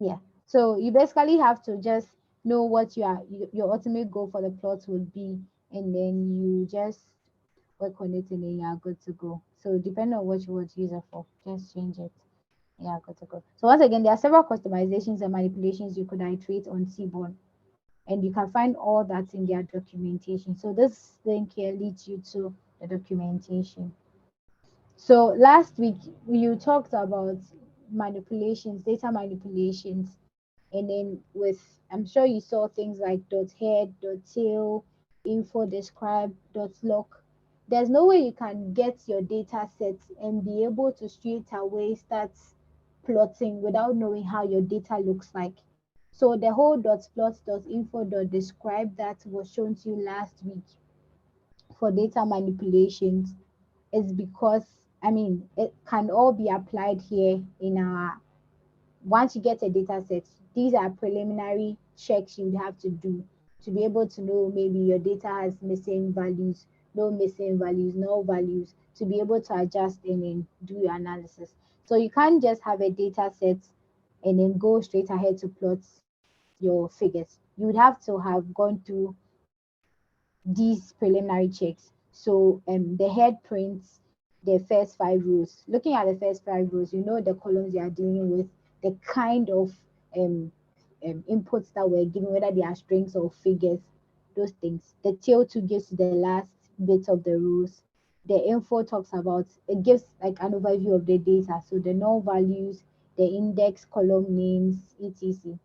Yeah. So you basically have to just know what your ultimate goal for the plot would be, and then you just work on it, and then you are good to go. So depending on what you want to use it for, just change it. Yeah, good to go. So once again, there are several customizations and manipulations you could iterate on Seaborn, and you can find all that in their documentation. So this link here leads you to the documentation. So last week you talked about manipulations, data manipulations, and then with, I'm sure you saw things like dot head, dot tail, info describe.log. There's no way you can get your data set and be able to straight away start plotting without knowing how your data looks like. So the whole .plot.info.describe that was shown to you last week for data manipulations is because it can all be applied here in our once you get a data set. These are preliminary checks you would have to do to be able to know maybe your data has missing values, no missing values, no values, to be able to adjust and then do your analysis. So you can't just have a data set and then go straight ahead to plot your figures. You would have to have gone through these preliminary checks. So the head prints the first 5 rows. Looking at the first 5 rows, you know the columns you are dealing with, the kind of inputs that were given, whether they are strings or figures, those things. The tail 2 gives the last bit of the rows. The info talks about, it gives like an overview of the data. So the null values, the index, column names, etc.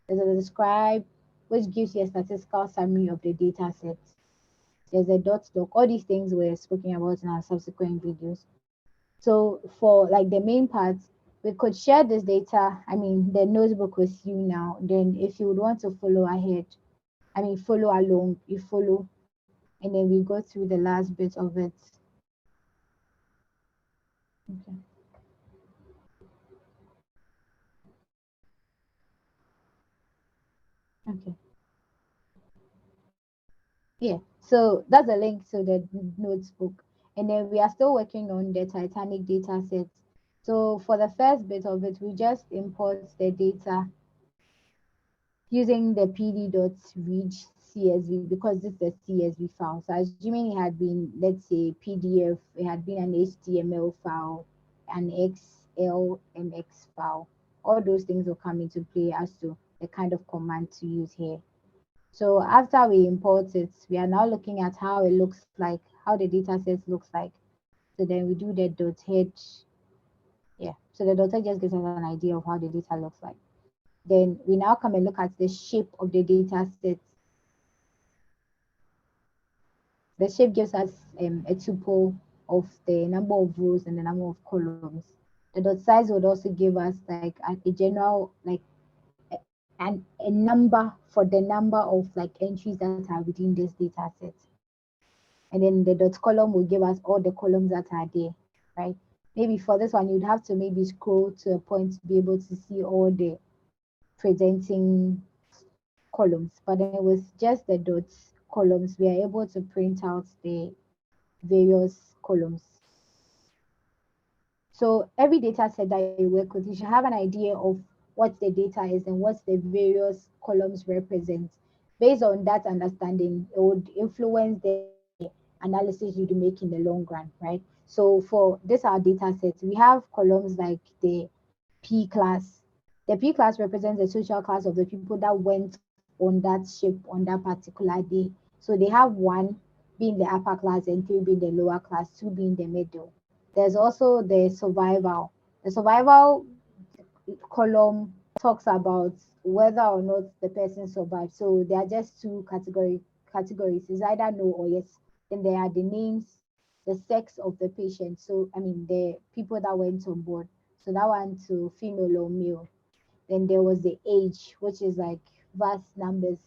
There's a describe, which gives you a statistical summary of the data set. There's a dot doc. All these things we're speaking about in our subsequent videos. So for like the main parts, we could share this data, the notebook with you now. Then if you would want to follow ahead, follow along, you follow, and then we go through the last bit of it. Okay. Okay. Yeah, so that's a link to the notebook. And then we are still working on the Titanic data sets. So for the first bit of it, we just import the data using the pd.read CSV because this is a CSV file. So assuming it had been, let's say, PDF, it had been an HTML file, an XLMX file, all those things will come into play as to the kind of command to use here. So after we import it, we are now looking at how it looks like, how the data set looks like. So then we do the dot head. Yeah, so the dot head just gives us an idea of how the data looks like. Then we now come and look at the shape of the data set. The shape gives us a tuple of the number of rows and the number of columns. The dot size would also give us like a general, like a number for the number of like entries that are within this data set. And then the dot column will give us all the columns that are there, right? Maybe for this one, you'd have to maybe scroll to a point to be able to see all the presenting columns. But then with just the dots columns, we are able to print out the various columns. So every data set that you work with, you should have an idea of what the data is and what the various columns represent. Based on that understanding, it would influence the analysis you do make in the long run, right? So for this our data set, we have columns like the P class. The P class represents the social class of the people that went on that ship on that particular day. So they have 1 being the upper class and 3 being the lower class, 2 being the middle. There's also the survival. The survival column talks about whether or not the person survived. So there are just 2 categories. It's either no or yes. Then there are the names, the sex of the patient. So the people that went on board. So that one to female or male. Then there was the age, which is like vast numbers,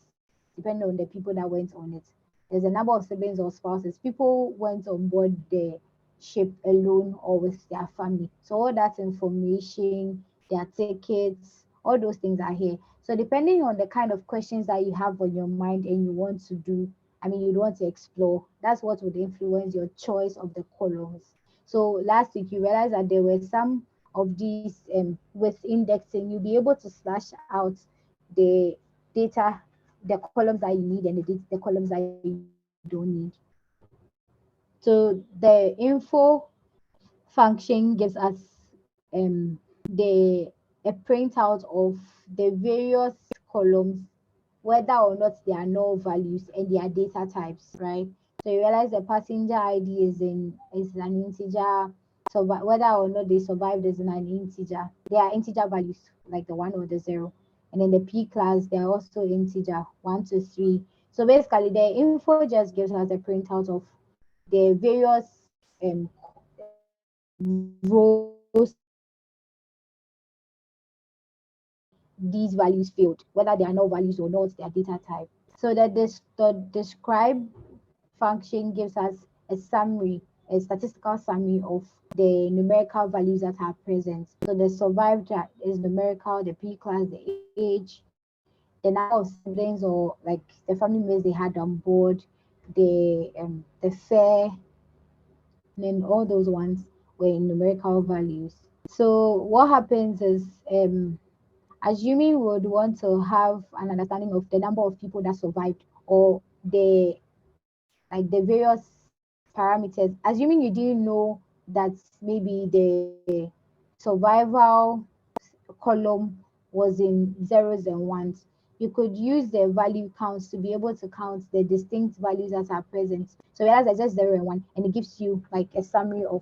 depending on the people that went on it. There's a number of siblings or spouses. People went on board the ship alone or with their family. So all that information, their tickets, all those things are here. So depending on the kind of questions that you have on your mind and you want to do, you'd want to explore, that's what would influence your choice of the columns. So last week you realized that there were some of these with indexing, you'll be able to slash out the data, the columns that you need and the columns that you don't need. So the info function gives us the a printout of the various columns, whether or not they are null values and their data types, right? So you realize the passenger ID is an integer. So whether or not they survived is an integer. They are integer values like the 1 or the 0. And then the P class, they are also integer 1 to 3. So basically, the info just gives us a printout of the various rows these values field, whether they are null values or not, their data type. So that the describe function gives us a summary, a statistical summary of the numerical values that are present. So the survived is numerical, the P class, the age, the number of siblings or like the family members they had on board, the fare, and all those ones were in numerical values. So what happens is assuming we would want to have an understanding of the number of people that survived or the like the various parameters, assuming you didn't know that maybe the survival column was in zeros and ones, you could use the value counts to be able to count the distinct values that are present. So whereas it's just 0 and 1, and it gives you like a summary of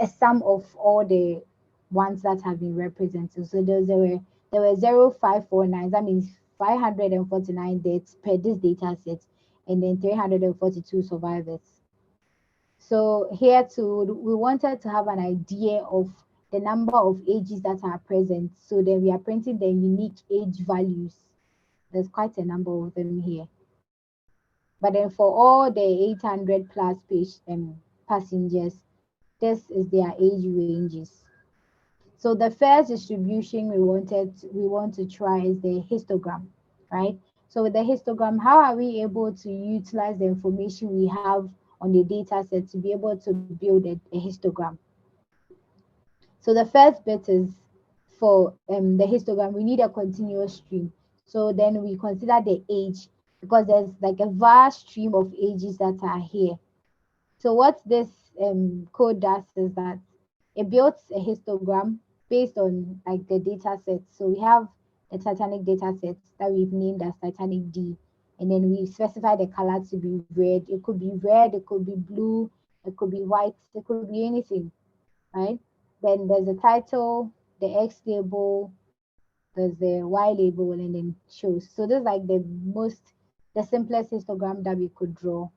a sum of all the ones that have been represented. So there were 0549, that means 549 deaths per this data set, and then 342 survivors. So here too, we wanted to have an idea of the number of ages that are present. So then we are printing the unique age values. There's quite a number of them here. But then for all the 800 plus passengers, this is their age ranges. So the first distribution we want to try is the histogram, right? So with the histogram, how are we able to utilize the information we have on the data set to be able to build a histogram? So the first bit is for the histogram, we need a continuous stream. So then we consider the age because there's like a vast stream of ages that are here. So what this code does is that it builds a histogram based on like the data set. So we have the Titanic data set that we've named as Titanic D, and then we specify the color to be red. It could be red, it could be blue, it could be white, it could be anything, right? Then there's a title, the X label, there's the Y label, and then shows. So this is like the simplest histogram that we could draw,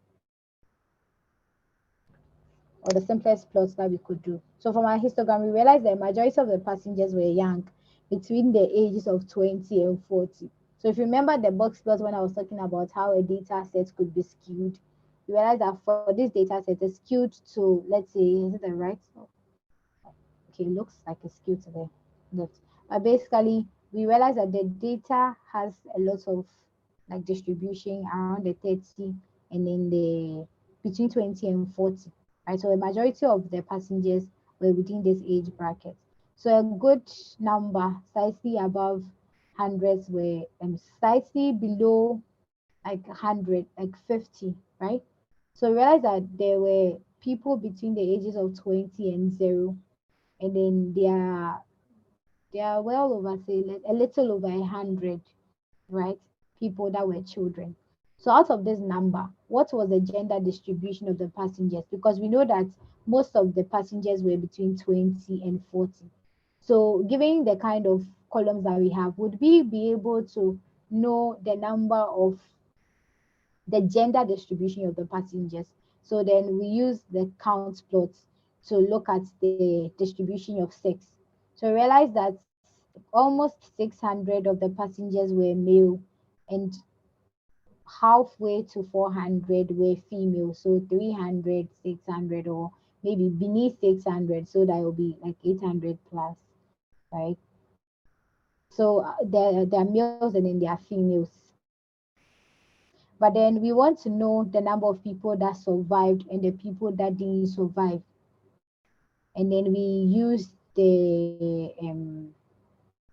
or the simplest plots that we could do. So from our histogram, we realized the majority of the passengers were young, between the ages of 20 and 40. So if you remember the box plot when I was talking about how a data set could be skewed, you realize that for this data set, it's skewed to, let's say, is it the right? Okay, looks like it's skewed to the left. But basically, we realize that the data has a lot of like distribution around the 30 and then the between 20 and 40. Right, so the majority of the passengers were within this age bracket. So a good number, slightly above hundreds, were slightly below like 100, like 50, right? So we realized that there were people between the ages of 20 and 0, and then they are well over, say, a little over 100, right? People that were children. So out of this number, what was the gender distribution of the passengers? Because we know that most of the passengers were between 20 and 40. So given the kind of columns that we have, would we be able to know the number of the gender distribution of the passengers? So then we use the count plots to look at the distribution of sex. So realize that almost 600 of the passengers were male and halfway to 400 were female. So 300, 600, or maybe beneath 600. So that will be like 800 plus, right? So there are males and then there are females. But then we want to know the number of people that survived and the people that didn't survive. And then we use the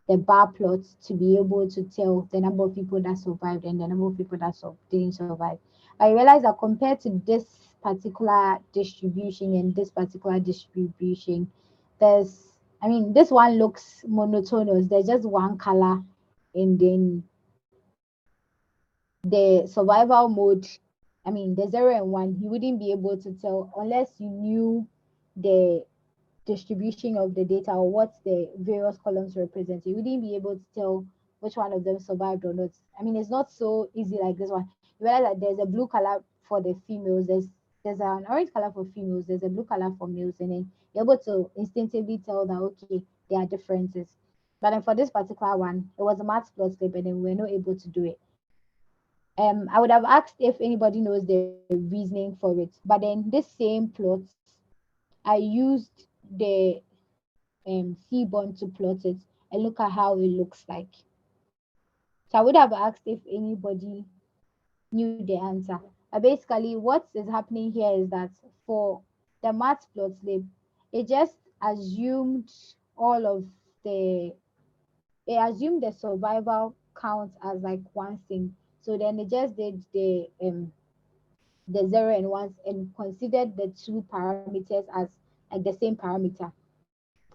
bar plots to be able to tell the number of people that survived and the number of people that didn't survive. I realized that compared to this particular distribution and this particular distribution, this one looks monotonous. There's just one color, and then the survival mode, the 0 and 1, you wouldn't be able to tell unless you knew the distribution of the data or what the various columns represent. You wouldn't be able to tell which one of them survived or not. I mean, it's not so easy like this one. You realize that there's a blue color for the females, there's an orange color for females, there's a blue color for males, and then you're able to instinctively tell that okay, there are differences. But then for this particular one, it was a math plot slip, and then we were not able to do it. I would have asked if anybody knows the reasoning for it, but then this same plot, I used the seaborn to plot it and look at how it looks like. So I would have asked if anybody knew the answer. But basically, what is happening here is that for the math plot slip, it just assumed all of the it assumed the survival count as like one thing. So then it just did the zero and ones and considered the two parameters as like the same parameter.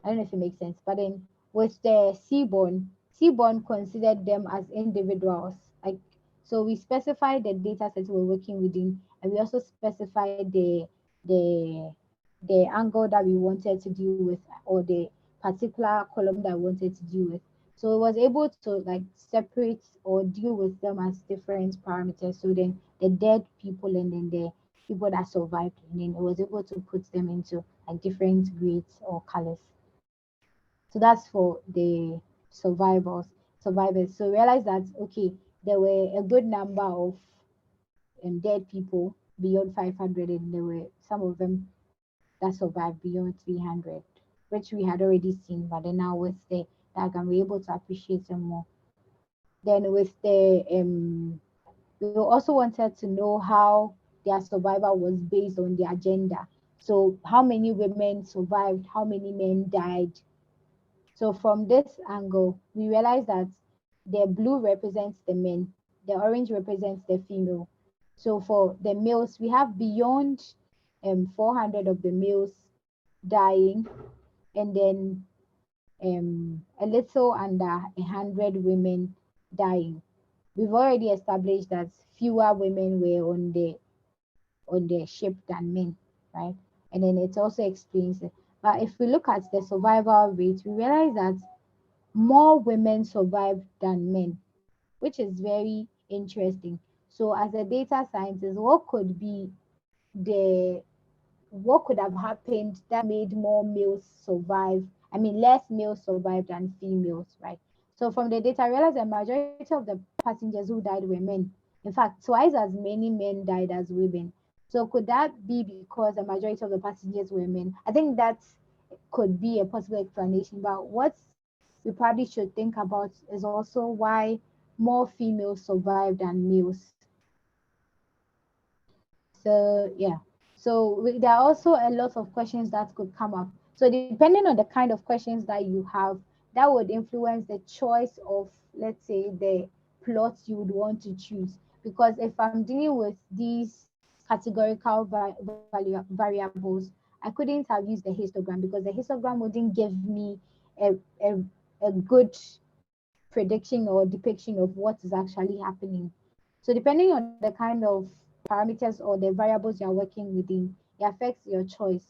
I don't know if it makes sense. But then with the seaborn considered them as individuals. Like so we specified the data set we're working within, and we also specified the the angle that we wanted to deal with, or the particular column that we wanted to deal with. So it was able to like separate or deal with them as different parameters. So then the dead people and then the people that survived, and then it was able to put them into like different grades or colors. So that's for the survivors. So realize that okay, there were a good number of dead people beyond 500, and there were some of them that survived beyond 300, which we had already seen. But then now with the diagram, we're able to appreciate them more. Then with the we also wanted to know how their survival was based on their gender. So how many women survived, how many men died. So from this angle, we realize that the blue represents the men, the orange represents the female. So for the males, we have beyond 400 of the males dying, and then a little under 100 women dying. We've already established that fewer women were on the ship than men, right? And then it also explains it. But if we look at the survival rate, we realize that more women survived than men, which is very interesting. So as a data scientist, the what could have happened that made more males survive? I mean, less males survive than females, right? So from the data, I realized the majority of the passengers who died were men. In fact, twice as many men died as women. So could that be because the majority of the passengers were men? I think that could be a possible explanation. But what we probably should think about is also why more females survive than males. So yeah, so there are also a lot of questions that could come up. So depending on the kind of questions that you have, that would influence the choice of, let's say, the plots you would want to choose. Because if I'm dealing with these categorical variables, I couldn't have used the histogram because the histogram wouldn't give me a, a, a good prediction or depiction of what is actually happening. So depending on the kind of parameters or the variables you're working within, it affects your choice.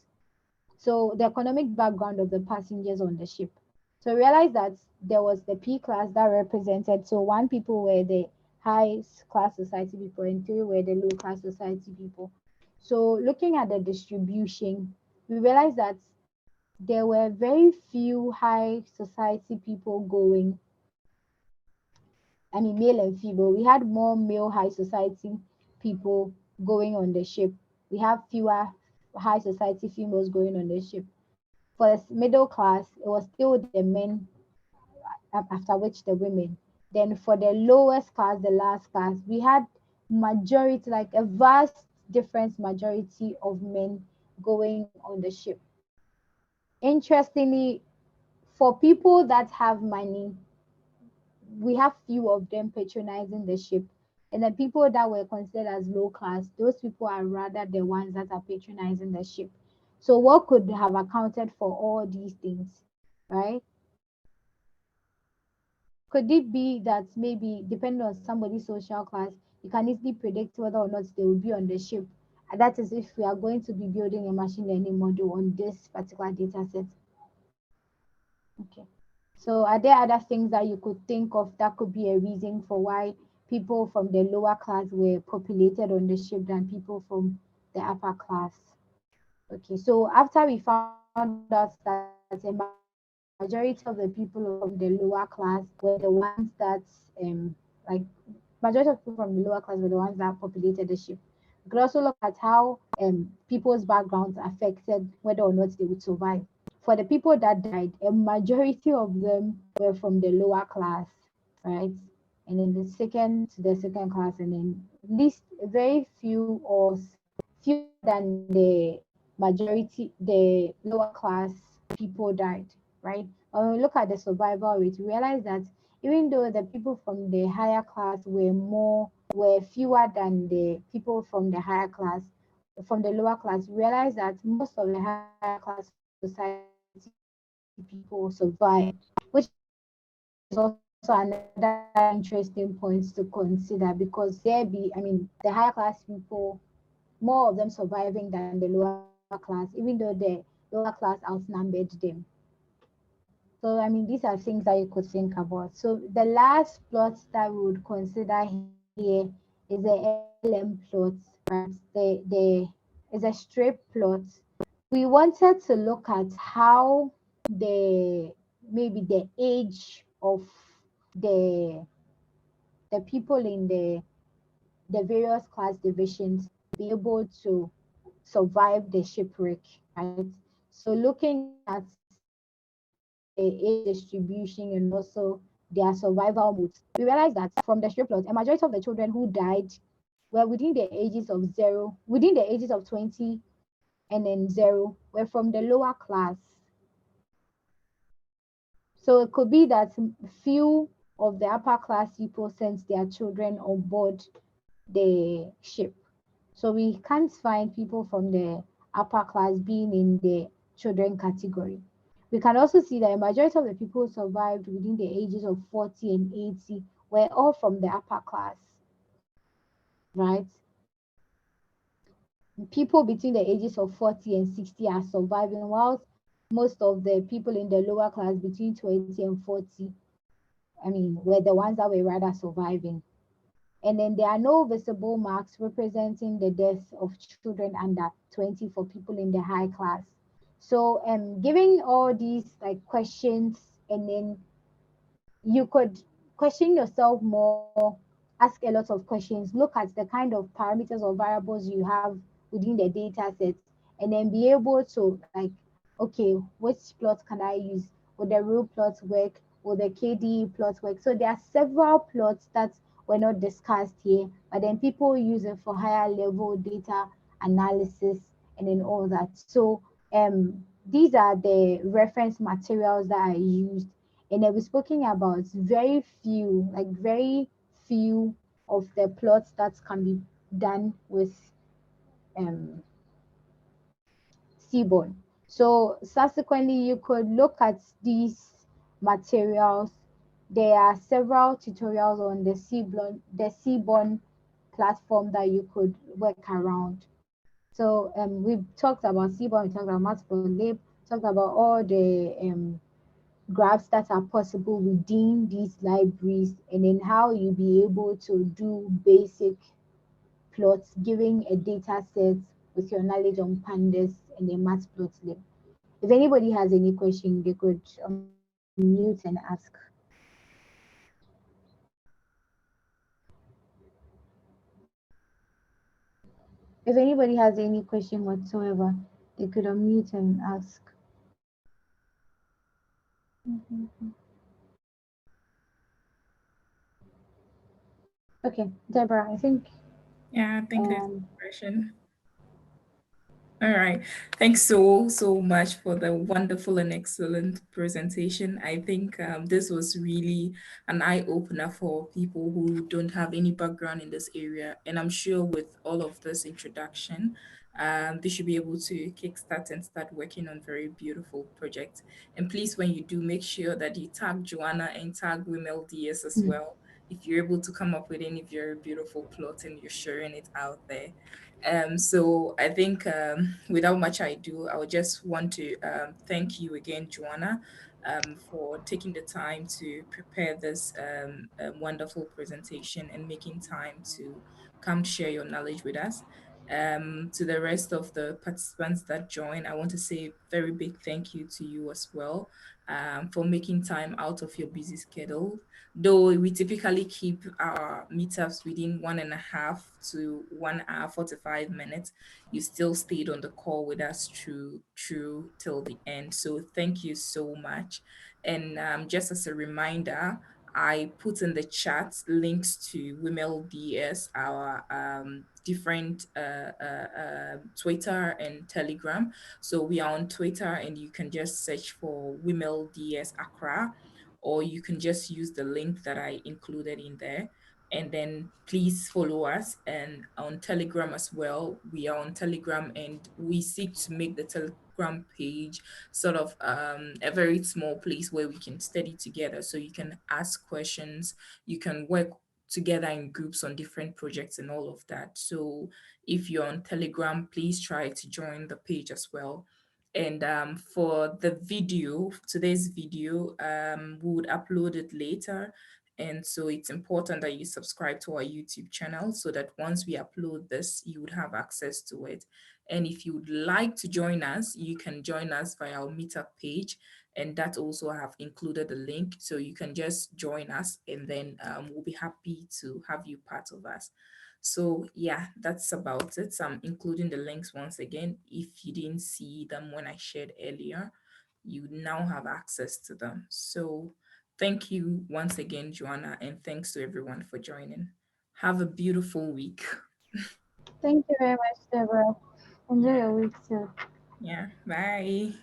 So the economic background of the passengers on the ship. So realize that there was the P class that represented, so one people were the high class society people and three were the low class society people. So looking at the distribution, we realized that there were very few high society people going. I mean, male and female. We had more male high society people going on the ship. We have fewer high society females going on the ship. For the middle class, it was still the men, after which the women. Then for the lowest class, the last class, we had majority, like a vast difference majority of men going on the ship. Interestingly, for people that have money, we have few of them patronizing the ship. And the people that were considered as low class, those people are rather the ones that are patronizing the ship. So what could have accounted for all these things, right? Could it be that maybe depending on somebody's social class, you can easily predict whether or not they will be on the ship? And that is if we are going to be building a machine learning model on this particular data set. Okay. So are there other things that you could think of that could be a reason for why people from the lower class were populated on the ship than people from the upper class? Okay, so after we found out that a majority of the people from the lower class were the ones that like majority of people from the lower class were the ones that populated the ship. We could also look at how people's backgrounds affected whether or not they would survive. For the people that died, a majority of them were from the lower class, right? And then the second class, and then least very few or fewer than the majority, the lower class people died, right? When we look at the survival rate, we realize that even though the people from the higher class were fewer than the people from the higher class, from the lower class, we realize that most of the higher class society people survive, which is also another interesting point to consider because the higher class people, more of them surviving than the lower class, even though the lower class outnumbered them. So, these are things that you could think about. So, the last plot that we would consider here is the LLM plot, right? The is a straight plot. We wanted to look at how maybe the age of the people in the various class divisions be able to survive the shipwreck, right? So looking at the age distribution and also their survival modes, we realized that from the strip plot, a majority of the children who died were within the ages of 20 and then 0 were from the lower class. So it could be that few of the upper class people sent their children on board the ship. So we can't find people from the upper class being in the children category. We can also see that a majority of the people who survived within the ages of 40 and 80 were all from the upper class, right? People between the ages of 40 and 60 are surviving, whilst most of the people in the lower class between 20 and 40, were the ones that were rather surviving. And then there are no visible marks representing the deaths of children under 20 for people in the high class. So, giving all these like questions, and then you could question yourself more, ask a lot of questions, look at the kind of parameters or variables you have within the data set, and then be able to like, okay, which plot can I use? Will the real plot work? Will the KDE plot work? So there are several plots that were not discussed here, but then people use it for higher level data analysis and then all that. So these are the reference materials that I used, and then we're speaking about very few of the plots that can be done with um, Seaborn. So subsequently, you could look at these materials. There are several tutorials on the Seaborn platform that you could work around. So we've talked about Seaborn, we talked about Matplotlib, talked about all the graphs that are possible within these libraries, and then how you'll be able to do basic plots, giving a data set with your knowledge on pandas and the Matplotlib. If anybody has any question, they could mute and ask. If anybody has any question whatsoever, they could unmute and ask. Okay, Deborah, I think. Yeah, I think there's a question. All right. Thanks so much for the wonderful and excellent presentation. I think this was really an eye-opener for people who don't have any background in this area. And I'm sure with all of this introduction, they should be able to kickstart and start working on very beautiful projects. And please, when you do, make sure that you tag Joanna and tag WiMLDS as well. If you're able to come up with any of your beautiful plots and you're sharing it out there. So I think without much ado, I would just want to thank you again, Joanna, for taking the time to prepare this wonderful presentation and making time to come share your knowledge with us. To the rest of the participants that join, I want to say very big thank you to you as well, for making time out of your busy schedule. Though we typically keep our meetups within 1.5 to 1 hour 45 minutes, you still stayed on the call with us through till the end. So thank you so much. And just as a reminder, I put in the chat links to WiMLDS, our different Twitter and Telegram. So we are on Twitter, and you can just search for WiMLDS Accra, or you can just use the link that I included in there. And then please follow us, and on Telegram as well. We are on Telegram, and we seek to make the Telegram page sort of a very small place where we can study together. So you can ask questions, you can work together in groups on different projects and all of that. So if you're on Telegram, please try to join the page as well. And for the video, today's video, we would upload it later. And so it's important that you subscribe to our YouTube channel so that once we upload this, you would have access to it. And if you would like to join us, you can join us via our Meetup page. And that also have included the link. So you can just join us, and then we'll be happy to have you part of us. So yeah, that's about it. So I'm including the links once again. If you didn't see them when I shared earlier, you now have access to them. So thank you once again, Joanna, and thanks to everyone for joining. Have a beautiful week. Thank you very much, Deborah. Enjoy your week too. Yeah, bye.